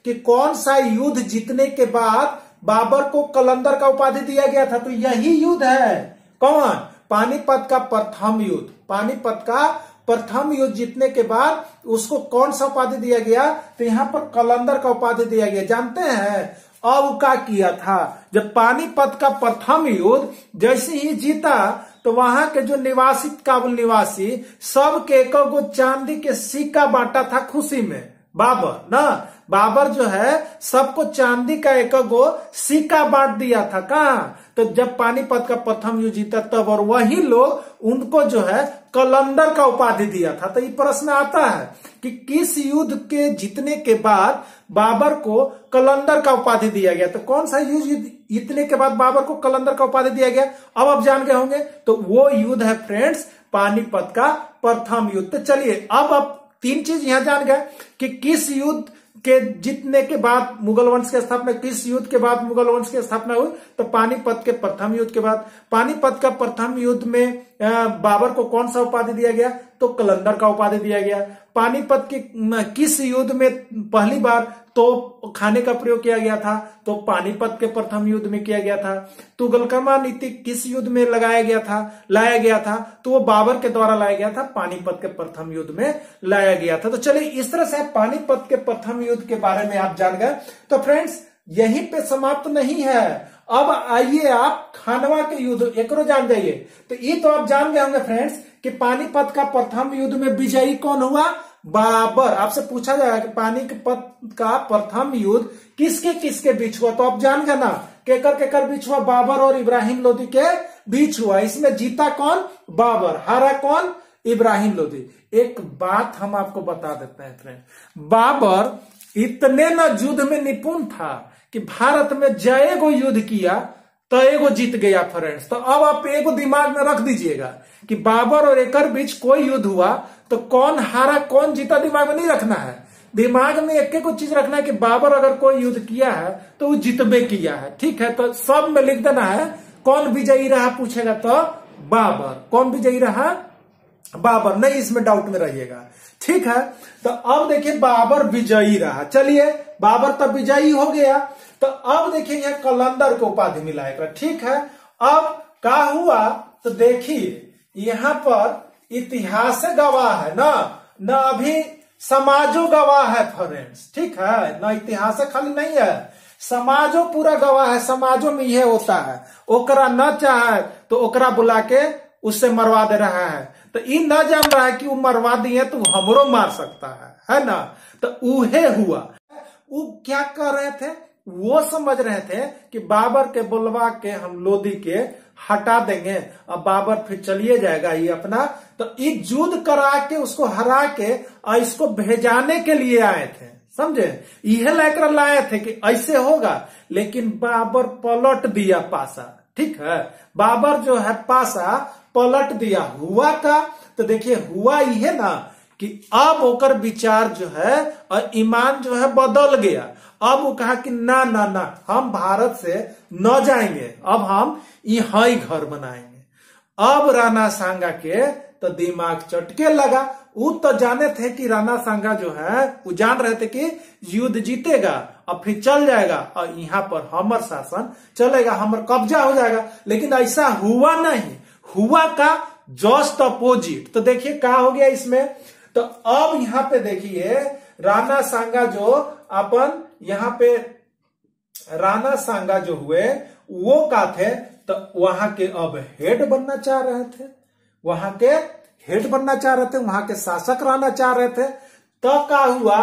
कि कौन सा युद्ध जीतने के बाद बाबर को कलंदर का उपाधि दिया गया था, तो यही युद्ध है। कौन, पानीपत का प्रथम युद्ध। पानीपत का प्रथम युद्ध जीतने के बाद उसको कौन सा उपाधि दिया गया, तो यहाँ पर कलंदर का उपाधि दिया गया। जानते हैं अब क्या किया था, जब पानीपत का प्रथम युद्ध जैसे ही जीता तो वहां के जो निवासी, काबुल निवासी, सब के एक गो चांदी के सिक्का बांटा था खुशी में। बाबर ना, बाबर जो है सबको चांदी का एक गो सिक्का बांट दिया था। कहाँ, तो जब पानीपत का प्रथम युद्ध जीता तब, और वही लोग उनको जो है कलंदर का उपाधि दिया था। तो ये प्रश्न आता है कि किस युद्ध के जीतने के बाद बाबर को कलंदर का उपाधि दिया गया, तो कौन सा युद्ध जीतने के बाद बाबर को कलंदर का उपाधि दिया गया, अब आप जान गए होंगे। तो वो युद्ध है फ्रेंड्स पानीपत का प्रथम युद्ध। तो चलिए अब आप तीन चीज यहां जान गए कि किस युद्ध के जीतने के बाद मुगल वंश की स्थापना, किस युद्ध के बाद मुगल वंश की स्थापना हुई, तो पानीपत के प्रथम युद्ध के बाद। पानीपत का प्रथम युद्ध में बाबर को कौन सा उपाधि दिया गया, तो कलंदर का उपाधि दिया गया। पानीपत के किस युद्ध में पहली बार तो खाने का प्रयोग किया गया था, तो पानीपत के प्रथम युद्ध में किया गया था। तुगलकामा नीति किस युद्ध में लाया गया था, तो वो बाबर के द्वारा लाया गया था, पानीपत के प्रथम युद्ध में लाया गया था। तो चलिए इस तरह से पानीपत के प्रथम युद्ध के बारे में आप जान गए। तो फ्रेंड्स यहीं पे समाप्त नहीं है, अब आइए आप खानवा के युद्ध एक जान जाइए। तो ये तो आप जान गए होंगे फ्रेंड्स कि पानीपत का प्रथम युद्ध में विजयी कौन हुआ, बाबर। आपसे पूछा जाएगा कि पानीपत का प्रथम युद्ध किसके किसके बीच हुआ, तो आप जान गए ना, केकर बीच हुआ, बाबर और इब्राहिम लोदी के बीच हुआ। इसमें जीता कौन, बाबर, हारा कौन, इब्राहिम लोदी। एक बात हम आपको बता देते हैं फ्रेंड, बाबर इतने न युद्ध में निपुण था कि भारत में जयगो युद्ध किया तो एगो जीत गया फ्रेंड्स। तो अब आप एगो दिमाग में रख दीजिएगा कि बाबर और एकर बीच कोई युद्ध हुआ तो कौन हारा कौन जीता, दिमाग में नहीं रखना है। दिमाग में एक को चीज रखना है कि बाबर अगर कोई युद्ध किया है तो वो जितबे किया है, ठीक है। तो सब में लिख देना है कौन विजयी रहा, पूछेगा तो बाबर। कौन विजयी रहा, बाबर, नहीं इसमें डाउट में रहिएगा, ठीक है। तो अब देखिए बाबर विजयी रहा। चलिए बाबर तब विजयी हो गया, तो अब देखिए यहाँ कलंदर को उपाधि मिला है, ठीक है। अब क्या हुआ, तो देखिए यहाँ पर इतिहास गवाह है ना अभी समाजो गवाह है फ्रेंड्स, ठीक है ना, इतिहास खाली नहीं है, समाजो पूरा गवाह है। समाजो में यह होता है, ओकरा न चाहे तो ओकरा बुला के उससे मरवा दे रहा है, तो ये न जान रहा है कि वो मरवा दिए तो हमरो मार सकता है ना। तो उहे हुआ, वो क्या कर रहे थे, वो समझ रहे थे कि बाबर के बुलवा के हम लोदी के हटा देंगे, अब बाबर फिर चलिए जाएगा ये अपना। तो ये युद्ध करा के उसको हरा के और इसको भेजाने के लिए आए थे, समझे, यह लेकर लाए थे कि ऐसे होगा। लेकिन बाबर पलट दिया पासा, ठीक है, बाबर जो है पासा पलट दिया। हुआ का, तो देखिए हुआ यह ना कि अब ओकर विचार जो है और ईमान जो है बदल गया। अब वो कहा कि ना ना ना, हम भारत से न जाएंगे, अब हम यहाँ ही घर बनाएंगे। अब राणा सांगा के तो दिमाग चटके लगा। वो तो जाने थे कि राणा सांगा जो है वो जान रहे थे कि युद्ध जीतेगा और फिर चल जाएगा और यहाँ पर हमर शासन चलेगा, हमर कब्जा हो जाएगा। लेकिन ऐसा हुआ नहीं, हुआ का जस्ट अपोजिट। तो देखिए क्या हो गया इसमें, तो अब यहाँ पे देखिए राणा सांगा जो अपन यहाँ पे राणा सांगा जो हुए वो का थे, तो वहां के अब हेड बनना चाह रहे थे, वहां के हेड बनना चाह रहे थे, वहां के शासक रहना चाह रहे थे। तो क्या हुआ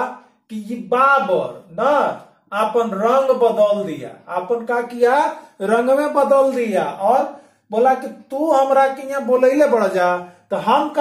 कि ये बाबर ना अपन रंग बदल दिया, अपन का किया, रंग में बदल दिया और बोला कि तू हमरा के यहाँ बोले बढ़ जा, तो हम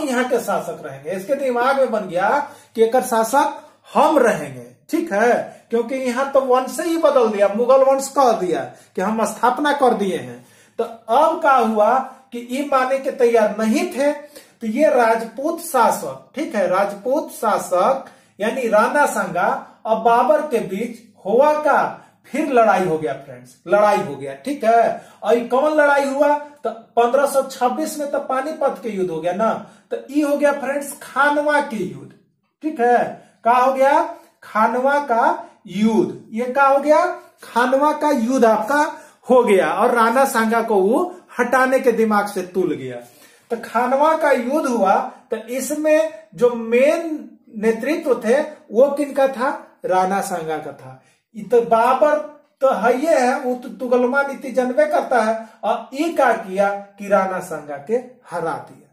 यहाँ के शासक रहेंगे। इसके दिमाग में बन गया कि एक शासक हम रहेंगे, ठीक है, क्योंकि यहाँ तो वंश ही बदल दिया, मुगल वंश कह दिया कि हम स्थापना कर दिए हैं। तो अब क्या हुआ कि ये माने के तैयार नहीं थे, तो ये राजपूत शासक, ठीक है, राजपूत शासक यानी राणा सांगा और बाबर के बीच हुआ का फिर लड़ाई हो गया फ्रेंड्स, लड़ाई हो गया। ठीक है, और कौन लड़ाई हुआ? तो 1526 में तो पानीपत के युद्ध हो गया ना, तो ये हो गया फ्रेंड्स खानवा के युद्ध। ठीक है, क्या हो गया? खानवा का युद्ध। ये क्या हो गया? खानवा का युद्ध आपका हो गया और राणा सांगा को वो हटाने के दिमाग से तुल गया। तो खानवा का युद्ध हुआ, तो इसमें जो मेन नेतृत्व थे वो किनका था? राणा सांगा का था। तो बाबर तो है ये है, वो तो तुगलमा नीति जनबे करता है, और ये क्या किया कि राणा सांगा के हरा दिया।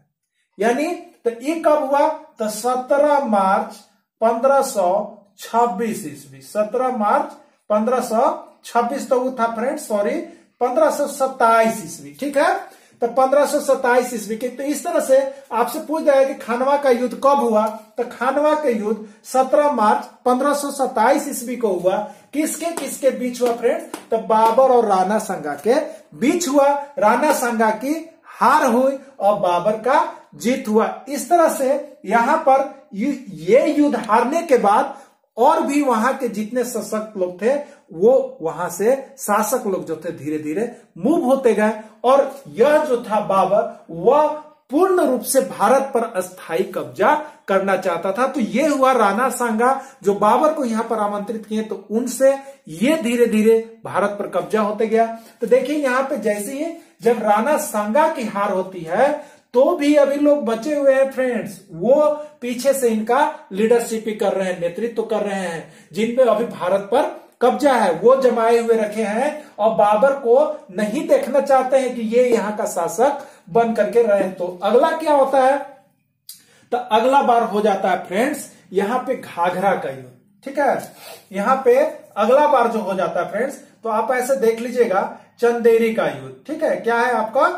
यानी तो ये कब हुआ? तो 17 मार्च 1526 ईस्वी। 17 मार्च 1526 तो वो था फ्रेंड्स, सॉरी 1527 ईस्वी। ठीक है, तो 1527 ईस्वी के। तो इस तरह से आपसे पूछ जाएगा कि खानवा का युद्ध कब हुआ? तो खानवा का युद्ध 17 मार्च 1527 ईस्वी को हुआ। किसके किसके बीच हुआ फ्रेंड्स? तो बाबर और राणा सांगा के बीच हुआ। राणा सांगा की हार हुई और बाबर का जीत हुआ। इस तरह से यहां पर ये युद्ध हारने के बाद और भी वहां के जितने सशक्त लोग थे वो वहां से शासक लोग जो थे धीरे धीरे मूव होते गए, और यह जो था बाबर वह पूर्ण रूप से भारत पर अस्थायी कब्जा करना चाहता था। तो ये हुआ राणा सांगा जो बाबर को यहां पर आमंत्रित किए, तो उनसे ये धीरे धीरे भारत पर कब्जा होते गया। तो देखिए यहाँ पे जैसे ही जब राणा सांगा की हार होती है तो भी अभी लोग बचे हुए हैं फ्रेंड्स, वो पीछे से इनका लीडरशिप ही कर रहे हैं, नेतृत्व कर रहे हैं, जिन पे अभी भारत पर कब्जा है वो जमाए हुए रखे हैं और बाबर को नहीं देखना चाहते हैं कि ये यहाँ का शासक बन करके रहे। तो अगला क्या होता है? तो अगला बार हो जाता है फ्रेंड्स यहाँ पे घाघरा का युद्ध। ठीक है, यहाँ पे अगला बार जो हो जाता है फ्रेंड्स, तो आप ऐसे देख लीजिएगा चंदेरी का युद्ध। ठीक है, क्या है आपका?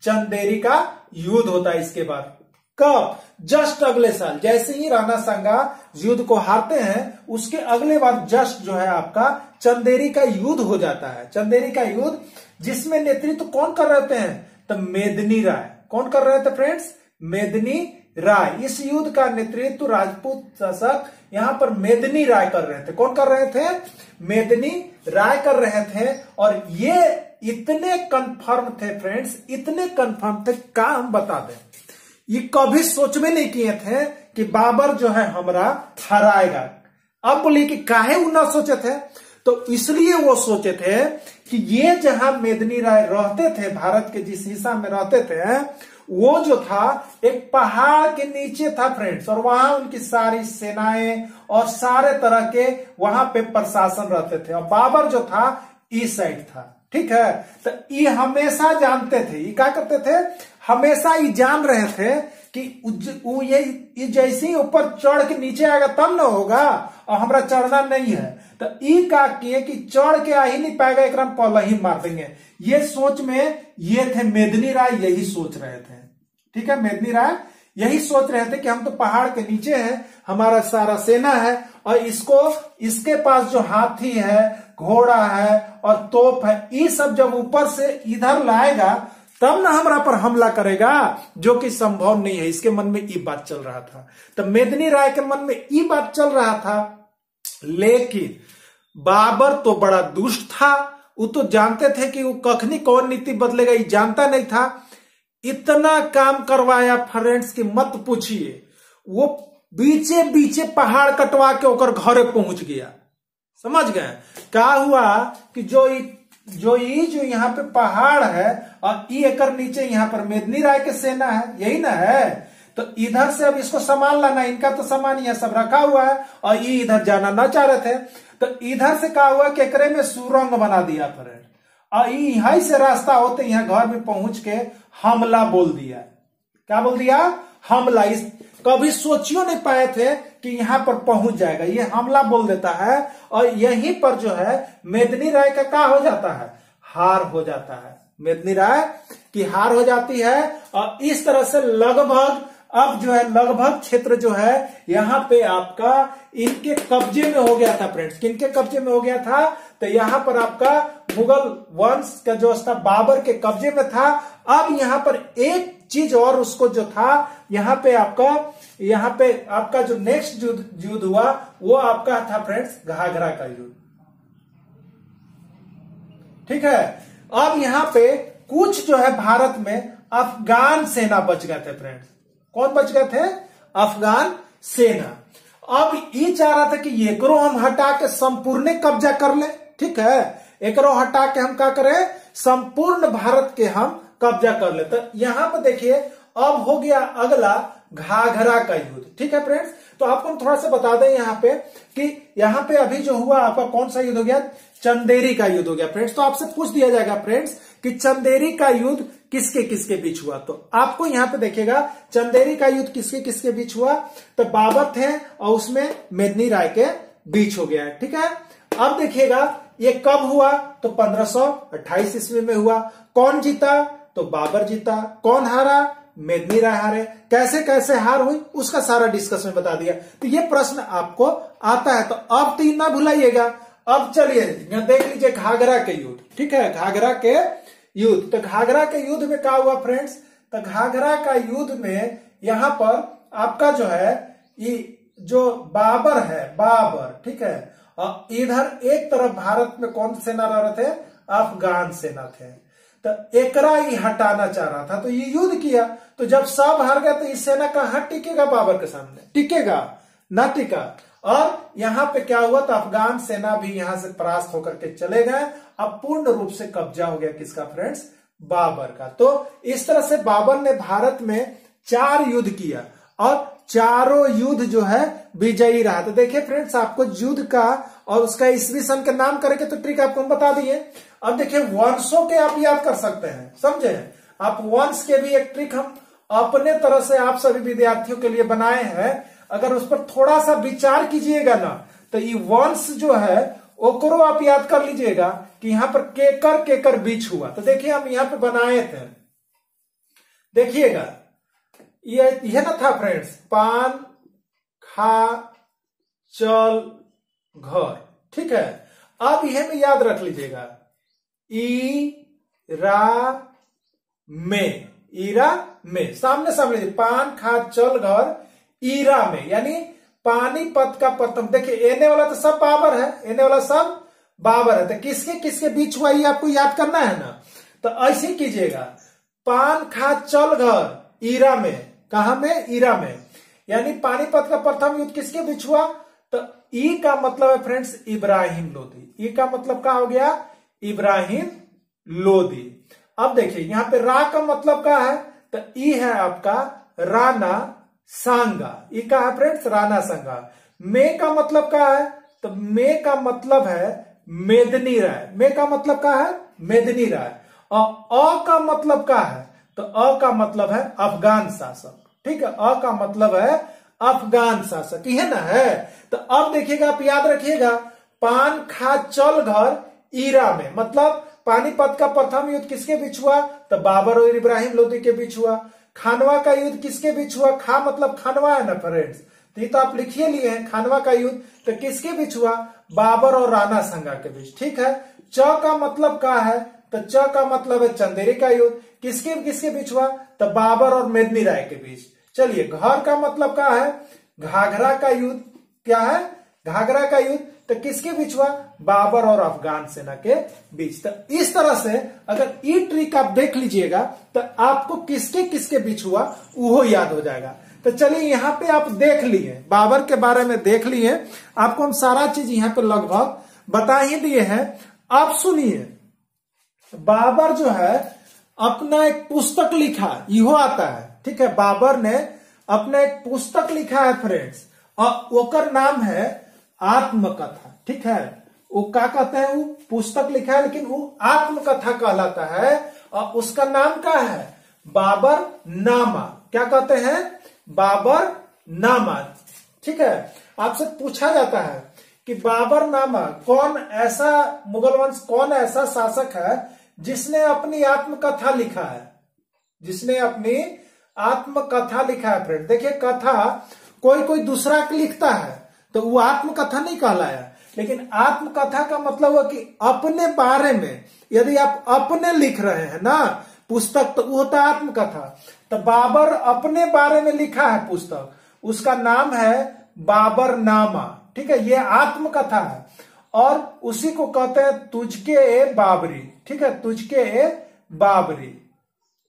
चंदेरी का युद्ध होता है इसके बाद। कब? जस्ट अगले साल, जैसे ही राणा सांगा युद्ध को हारते हैं उसके अगले बार जस्ट जो है आपका चंदेरी का युद्ध हो जाता है। चंदेरी का युद्ध जिसमें नेतृत्व कौन कर रहे थे? तो मेदिनी राय। कौन कर रहे थे फ्रेंड्स? मेदिनी राय। इस युद्ध का नेतृत्व राजपूत शासक यहाँ पर मेदिनी राय कर रहे थे। कौन कर रहे थे? मेदिनी राय कर रहे थे। और ये इतने कंफर्म थे फ्रेंड्स, इतने कंफर्म थे, क्या हम बता दें, ये कभी सोच में नहीं किए थे कि बाबर जो है हमारा हराएगा। अब बोलिए कि काहे वो ना सोचे थे? तो इसलिए वो सोचे थे कि ये जहां मेदिनी राय रहते थे, भारत के जिस हिस्सा में रहते थे, वो जो था एक पहाड़ के नीचे था फ्रेंड्स, और वहां उनकी सारी सेनाएं और सारे तरह के वहां पे प्रशासन रहते थे, और बाबर जो था ईस्ट साइड था। ठीक है, तो ये हमेशा जानते थे, ये क्या करते थे? हमेशा ये जान रहे थे कि ये जैसे ही ऊपर चढ़ के नीचे आएगा तब ना होगा, और हमारा चढ़ना नहीं है। तो ये क्या किए कि चढ़ के आ ही नहीं पाएगा, एक पहले ही मार देंगे। ये सोच में ये थे मेदिनी राय, यही सोच रहे थे। ठीक है, मेदिनी राय यही सोच रहे थे कि हम तो पहाड़ के नीचे हैं, हमारा सारा सेना है, और इसके पास जो हाथी है, घोड़ा है और तोप है, ये सब जब ऊपर से इधर लाएगा तब ना हमारा पर हमला करेगा, जो कि संभव नहीं है। इसके मन में ये बात चल रहा था। तो मेदिनी राय के मन में ये बात चल रहा था, लेकिन बाबर तो बड़ा दुष्ट था, वो तो जानते थे कि वो कखनी कौन नीति बदलेगा, ये जानता नहीं था। इतना काम करवाया फ्रेंड्स की मत पूछिए, वो बीचे बीचे पहाड़ कटवा के ओकर घरे पहुंच गया। समझ गए? क्या हुआ कि जो यहाँ पे पहाड़ है और ये एकर नीचे यहाँ पर मेदिनी राय के सेना है, यही ना है। तो इधर से अब इसको सामान लाना, इनका तो सामान यहाँ सब रखा हुआ है, और ये इधर जाना ना चाह रहे थे। तो इधर से क्या हुआ कि एकरे में सुरंग बना दिया फ्रेंड, और यहीं से रास्ता होते यहाँ घर में पहुंच के हमला बोल दिया। क्या बोल दिया? हमला। इस कभी सोचियो नहीं पाए थे कि यहाँ पर पहुंच जाएगा, ये हमला बोल देता है, और यहीं पर जो है मेदिनी राय का क्या हो जाता है? हार हो जाता है। मेदिनी राय की हार हो जाती है, और इस तरह से लगभग अब जो है लगभग क्षेत्र जो है यहाँ पे आपका इनके कब्जे में हो गया था फ्रेंड्स। किनके कब्जे में हो गया था? तो यहाँ पर आपका मुगल वंश का जो था बाबर के कब्जे में था। अब यहाँ पर एक चीज और उसको जो था यहाँ पे आपका जो नेक्स्ट युद्ध हुआ वो आपका था फ्रेंड्स घाघरा का युद्ध। ठीक है, अब यहाँ पे कुछ जो है भारत में अफगान सेना बच गए थे फ्रेंड्स। कौन बच गए थे? अफगान सेना। अब ये चाह रहा था कि ये करो हम हटा के संपूर्ण कब्जा कर ले। ठीक है, एकरो हटा के हम क्या करें, संपूर्ण भारत के हम कब्जा कर ले। तो यहां पर देखिए अब हो गया अगला घाघरा का युद्ध। ठीक है फ्रेंड्स, तो आपको हम थोड़ा सा बता दें यहाँ पे कि यहाँ पे अभी जो हुआ आपका कौन सा युद्ध हो गया, चंदेरी का युद्ध हो गया फ्रेंड्स। तो आपसे पूछ दिया जाएगा फ्रेंड्स कि चंदेरी का युद्ध किसके किसके बीच हुआ, तो आपको यहाँ पे देखिएगा चंदेरी का युद्ध किसके किसके बीच हुआ, तो बाबर थे और उसमें मेदिनी राय के बीच हो गया है। ठीक है, अब देखिएगा ये कब हुआ, तो 1528 ईस्वी में हुआ। कौन जीता, तो बाबर जीता। कौन हारा, मेदिनी राय हारे। कैसे कैसे हार हुई उसका सारा डिस्कशन बता दिया। तो ये प्रश्न आपको आता है, तो अब तीन ना भुलाइएगा। अब चलिए देख लीजिए घाघरा के युद्ध। ठीक है, घाघरा के युद्ध। तो घाघरा के युद्ध में क्या हुआ फ्रेंड्स, तो घाघरा का युद्ध में यहां पर आपका जो है ये जो बाबर है, बाबर, ठीक है, और इधर एक तरफ भारत में कौन सेना रह रहे थे, अफगान सेना थे। तो एकरा ही हटाना चाह रहा था, तो ये युद्ध किया। तो जब सब हार गया तो इस सेना कहां टिकेगा, बाबर के सामने टिकेगा ना टिका। और यहां पे क्या हुआ, तो अफगान सेना भी यहां से परास्त होकर के चले गए। अब पूर्ण रूप से कब्जा हो गया किसका फ्रेंड्स, बाबर का। तो इस तरह से बाबर ने भारत में 4 युद्ध किया और चारों युद्ध जो है विजयी रहा। तो देखिए फ्रेंड्स, आपको युद्ध का और उसका ईस्वी सन का नाम करके तो ट्रिक आपको हम बता दिए। अब देखिए वंशों के आप याद कर सकते हैं, समझे, आप वंश के भी एक ट्रिक हम अपने तरह से आप सभी विद्यार्थियों के लिए बनाए हैं। अगर उस पर थोड़ा सा विचार कीजिएगा ना, तो ये वंश जो है ओकरो आप याद कर लीजिएगा कि यहां पर केकर केकर बीच हुआ। तो देखिए हम यहां पे बनाए थे, देखिएगा ये ना था फ्रेंड्स, पान खा चल घर। ठीक है, अब यह में याद रख लीजिएगा, ईरा में सामने सामने पान खा चल घर ईरा में, यानी पानीपत का प्रथम। देखिए एने वाला तो सब बाबर है, एने वाला सब बाबर है, तो किसके किसके बीच हुआ ये आपको याद करना है ना। तो ऐसे कीजिएगा, पान खा चल घर ईरा में, कहा में, ईरा में, यानी पानीपत का प्रथम युद्ध किसके बीच हुआ, तो ई का मतलब है फ्रेंड्स इब्राहिम लोदी। ई का मतलब क्या हो गया, इब्राहिम लोदी। अब देखिए यहां पे रा का मतलब क्या है, तो ई है आपका राणा सांगा। ई का है फ्रेंड्स राणा सांगा। मे का मतलब क्या है, तो मे का मतलब है मेदिनी राय। मे का मतलब क्या है, मेदिनी राय। और अ का मतलब क्या है, तो अ का मतलब है अफगान शासक। ठीक है, अ का मतलब है अफगान शासक, है ना है। तो अब देखिएगा आप याद रखिएगा, पान खा चल घर ईरा में, मतलब पानीपत का प्रथम युद्ध किसके बीच हुआ, तो बाबर और इब्राहिम लोदी के बीच हुआ। खानवा का युद्ध किसके बीच हुआ, खा मतलब खानवा है ना फ्रेंड्स, तो ये तो आप लिखिए लिए हैं, खानवा का युद्ध तो किसके बीच हुआ, बाबर और राणा सांगा के बीच। ठीक है, च का मतलब क्या है, तो च का मतलब है चंदेरी का युद्ध, किसके किसके बीच हुआ, तो बाबर और मेदिनी राय के बीच। चलिए घर का मतलब क्या है, घाघरा का युद्ध, क्या है, घाघरा का युद्ध, तो किसके बीच हुआ, बाबर और अफगान सेना के बीच। तो इस तरह से अगर ये ट्रिक आप देख लीजिएगा तो आपको किसके किसके बीच हुआ वो याद हो जाएगा। तो चलिए यहाँ पे आप देख लिए, बाबर के बारे में देख लिए, आपको हम सारा चीज यहाँ पे लगभग बता ही दिए हैं। आप सुनिए, बाबर जो है अपना एक पुस्तक लिखा, यो आता है। ठीक है, बाबर ने अपना एक पुस्तक लिखा है फ्रेंड्स, और ओकर नाम है आत्मकथा। ठीक है, वो क्या कहते हैं, वो पुस्तक लिखा है लेकिन वो आत्मकथा कहलाता है, और उसका नाम क्या है, बाबर नामा। क्या कहते हैं, बाबर नामा। ठीक है, आपसे पूछा जाता है कि बाबर नामा कौन ऐसा मुगल वंश, कौन ऐसा शासक है जिसने अपनी आत्मकथा लिखा है, जिसने अपनी आत्मकथा लिखा है। फ्रेंड देखिए, कथा कोई कोई दूसरा लिखता है तो वो आत्मकथा नहीं कहलाया, लेकिन आत्मकथा का मतलब हुआ कि अपने बारे में, यदि आप अपने लिख रहे हैं ना पुस्तक, तो वो होता है आत्मकथा। तो बाबर अपने बारे में लिखा है पुस्तक, उसका नाम है बाबरनामा। ठीक है, ये आत्मकथा है और उसी को कहते हैं तुझके ए बाबरी। ठीक है, तुझके ए बाबरी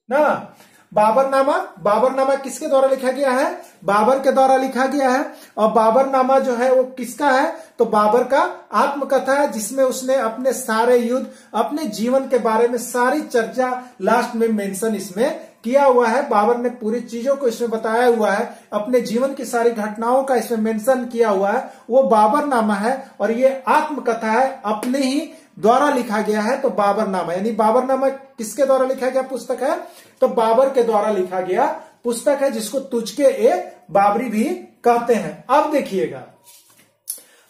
ना। बाबरनामा, बाबरनामा किसके द्वारा लिखा गया है? बाबर के द्वारा लिखा गया है। और बाबरनामा जो है वो किसका है? तो बाबर का आत्मकथा है, जिसमें उसने अपने सारे युद्ध, अपने जीवन के बारे में सारी चर्चा लास्ट में मेंशन इसमें किया हुआ है। बाबर ने पूरी चीजों को इसमें बताया हुआ है, अपने जीवन की सारी घटनाओं का इसमें मेंशन किया हुआ है, वो बाबरनामा है। और ये आत्मकथा है, अपने ही द्वारा लिखा गया है। तो बाबरनामा यानी बाबरनामा किसके द्वारा लिखा गया पुस्तक है? तो बाबर के द्वारा लिखा गया पुस्तक है, जिसको तुझके ए बाबरी भी कहते हैं। अब देखिएगा,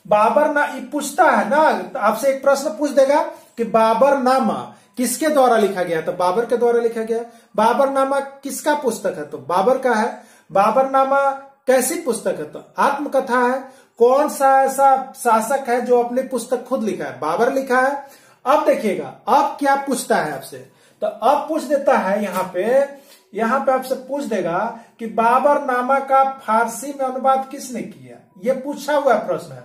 बाबरनामा पूछता है ना, आपसे एक प्रश्न पूछ देगा कि बाबरनामा किसके द्वारा लिखा गया? तो बाबर के द्वारा लिखा गया। बाबरनामा किसका पुस्तक है? तो बाबर का है। बाबरनामा कैसी पुस्तक है? तो आत्मकथा है। कौन सा ऐसा शासक है जो अपनी पुस्तक खुद लिखा है? बाबर लिखा है। अब देखिएगा, अब क्या पूछता है आपसे? तो अब पूछ देता है यहाँ पे आपसे पूछ देगा कि बाबरनामा का फारसी में अनुवाद किसने किया? ये पूछा हुआ प्रश्न है,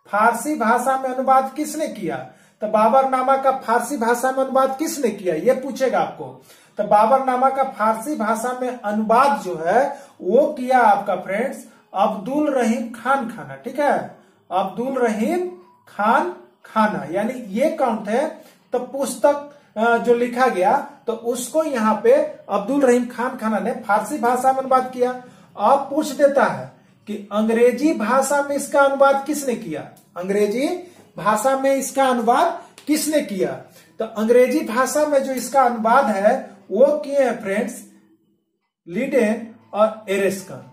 फारसी भाषा में अनुवाद किसने किया? तो बाबरनामा का फारसी भाषा में अनुवाद किसने किया, ये पूछेगा आपको। तो बाबरनामा का फारसी भाषा में अनुवाद जो है वो किया आपका फ्रेंड्स अब्दुल रहीम खान खाना। ठीक है, अब्दुल रहीम खान खाना, यानी ये कौन थे? तो पुस्तक जो लिखा गया तो उसको यहाँ पे अब्दुल रहीम खान खाना ने फारसी भाषा में अनुवाद किया। अब पूछ देता है कि अंग्रेजी भाषा में इसका अनुवाद किसने किया? अंग्रेजी भाषा में इसका अनुवाद किसने किया? तो अंग्रेजी भाषा में जो इसका अनुवाद है वो किए हैं फ्रेंड्स लिडेन और एरिस्टन।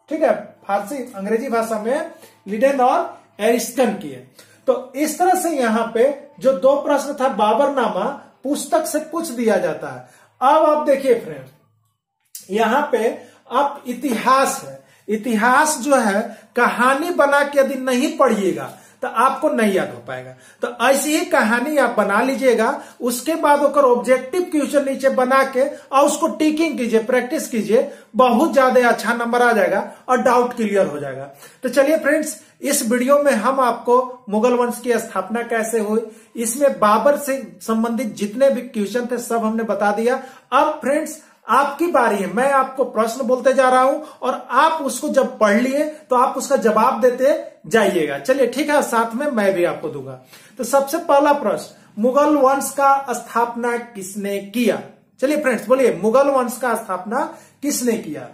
ठीक है, फारसी अंग्रेजी भाषा में लिडेन और एरिस्टन किए। तो इस तरह से यहाँ पे जो दो प्रश्न था बाबरनामा पुस्तक से पूछ दिया जाता है। अब आप देखिए फ्रेंड्स, यहाँ पे आप इतिहास है, इतिहास जो है कहानी बना के यदि नहीं पढ़िएगा तो आपको नहीं याद हो पाएगा। तो ऐसी ही कहानी आप बना लीजिएगा, उसके बाद होकर ऑब्जेक्टिव क्वेश्चन नीचे बना के और उसको टिकिंग कीजिए, प्रैक्टिस कीजिए, बहुत ज्यादा अच्छा नंबर आ जाएगा और डाउट क्लियर हो जाएगा। तो चलिए फ्रेंड्स, इस वीडियो में हम आपको मुगल वंश की स्थापना कैसे हुई, इसमें बाबर से संबंधित जितने भी क्वेश्चन थे सब हमने बता दिया। अब फ्रेंड्स आपकी बारी है, मैं आपको प्रश्न बोलते जा रहा हूं और आप उसको जब पढ़ लिए तो आप उसका जवाब देते जाइएगा। चलिए ठीक है, साथ में मैं भी आपको दूंगा। तो सबसे पहला प्रश्न, मुगल वंश का स्थापना किसने किया? चलिए फ्रेंड्स बोलिए, मुगल वंश का स्थापना किसने किया?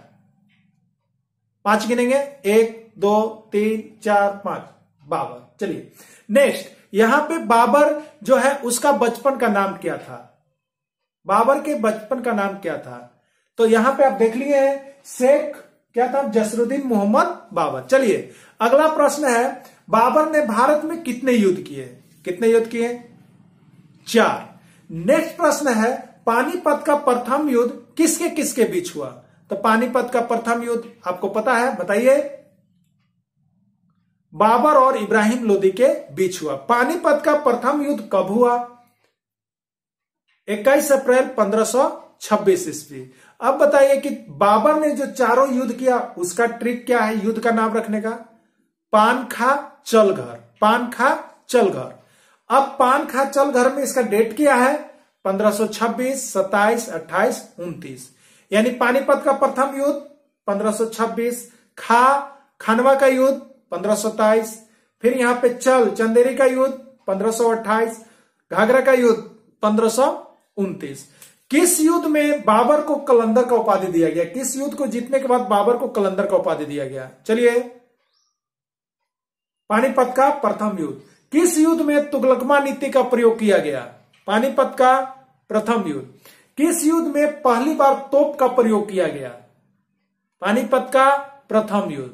5 गिनेंगे, 1 2 3 4 5, बाबर। चलिए नेक्स्ट, यहां पे बाबर जो है उसका बचपन का नाम क्या था? बाबर के बचपन का नाम क्या था? तो यहां पे आप देख लिए शेख क्या था? जसरुद्दीन मोहम्मद बाबर। चलिए अगला प्रश्न है, बाबर ने भारत में कितने युद्ध किए? कितने युद्ध किए? 4। नेक्स्ट प्रश्न है, पानीपत का प्रथम युद्ध किसके किसके बीच हुआ? तो पानीपत का प्रथम युद्ध आपको पता है, बताइए। बाबर और इब्राहिम लोदी के बीच हुआ। पानीपत का प्रथम युद्ध कब हुआ? 21 अप्रैल 1526 ईस्वी। अब बताइए कि बाबर ने जो चारों युद्ध किया उसका ट्रिक क्या है युद्ध का नाम रखने का? पान खा चल घर, पान खा चल घर। अब पान खा चल घर में इसका डेट क्या है? 1526, 27, 28, 29। यानी पानीपत का प्रथम युद्ध 1526, खानवा का युद्ध 1527, फिर यहां पे चंदेरी का युद्ध 1528, घाघरा का युद्ध 1529। किस युद्ध में बाबर को कलंदर का उपाधि दिया गया? किस युद्ध को जीतने के बाद बाबर को कलंदर का उपाधि दिया गया? चलिए, पानीपत का प्रथम युद्ध। किस युद्ध में तुगलकमा नीति का प्रयोग किया गया? पानीपत का प्रथम युद्ध। किस युद्ध में पहली बार तोप का प्रयोग किया गया? पानीपत का प्रथम युद्ध।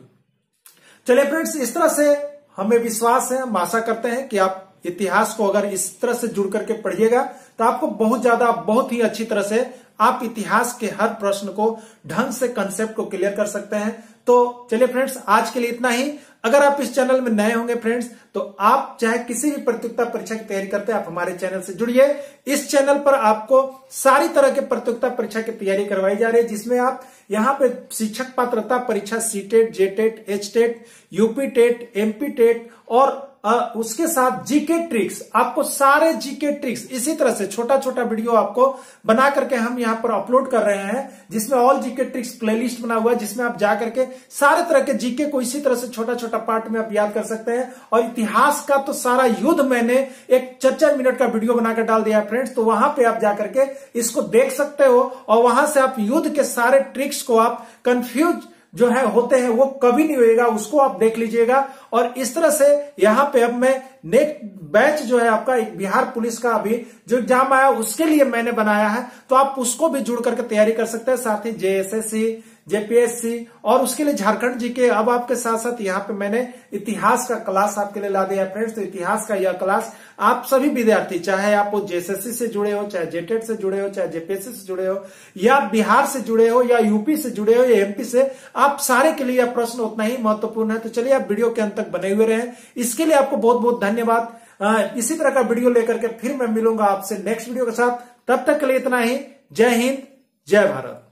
चलिए फ्रेंड्स, इस तरह से हमें विश्वास है, हम आशा करते हैं कि आप इतिहास को अगर इस तरह से जुड़ करके पढ़िएगा तो आपको बहुत ही अच्छी तरह से आप इतिहास के हर प्रश्न को ढंग से कंसेप्ट को क्लियर कर सकते हैं। तो चलिए फ्रेंड्स, आज के लिए इतना ही। अगर आप इस चैनल में नए होंगे फ्रेंड्स, तो आप चाहे किसी भी प्रतियोगिता परीक्षा की तैयारी करते हैं, आप हमारे चैनल से जुड़िए। इस चैनल पर आपको सारी तरह के प्रतियोगिता परीक्षा की तैयारी करवाई जा रही है, जिसमें आप यहाँ पे शिक्षक पात्रता परीक्षा CTET, JTET, HTET, UP TET, MP TET और उसके साथ जीके ट्रिक्स, आपको सारे जीके ट्रिक्स इसी तरह से छोटा छोटा वीडियो आपको बना करके हम यहाँ पर अपलोड कर रहे हैं, जिसमें ऑल जीके ट्रिक्स प्लेलिस्ट बना हुआ है, जिसमें आप जा करके सारे तरह के जीके को इसी तरह से छोटा छोटा पार्ट में आप याद कर सकते हैं। और इतिहास का तो सारा युद्ध मैंने एक 4-4 मिनट का वीडियो बनाकर डाल दिया है फ्रेंड्स, तो वहां पे आप जाकर के इसको देख सकते हो और वहां से आप युद्ध के सारे ट्रिक्स को आप कंफ्यूज जो है होते हैं वो कभी नहीं होएगा, उसको आप देख लीजिएगा। और इस तरह से यहाँ पे अब मैं नेक्स्ट बैच जो है आपका एक बिहार पुलिस का अभी जो एग्जाम आया उसके लिए मैंने बनाया है, तो आप उसको भी जुड़ करके तैयारी कर सकते हैं। साथ ही जेएसएससी, जेपीएससी और उसके लिए झारखंड जीके। अब आपके साथ साथ यहाँ पे मैंने इतिहास का क्लास आपके लिए ला दिया है फ्रेंड्स। तो इतिहास का यह क्लास आप सभी विद्यार्थी, चाहे आप जेएसएससी से जुड़े हो, चाहे जेटेट से जुड़े हो, चाहे जेपीएससी से जुड़े हो, या बिहार से जुड़े हो, या यूपी से जुड़े हो, या एमपी से, आप सारे के लिए यह प्रश्न उतना ही महत्वपूर्ण है। तो चलिए आप वीडियो के अंत तक बने हुए रहें, इसके लिए आपको बहुत बहुत धन्यवाद। इसी तरह का वीडियो लेकर के फिर मैं मिलूंगा आपसे नेक्स्ट वीडियो के साथ। तब तक के लिए इतना ही। जय हिंद, जय भारत।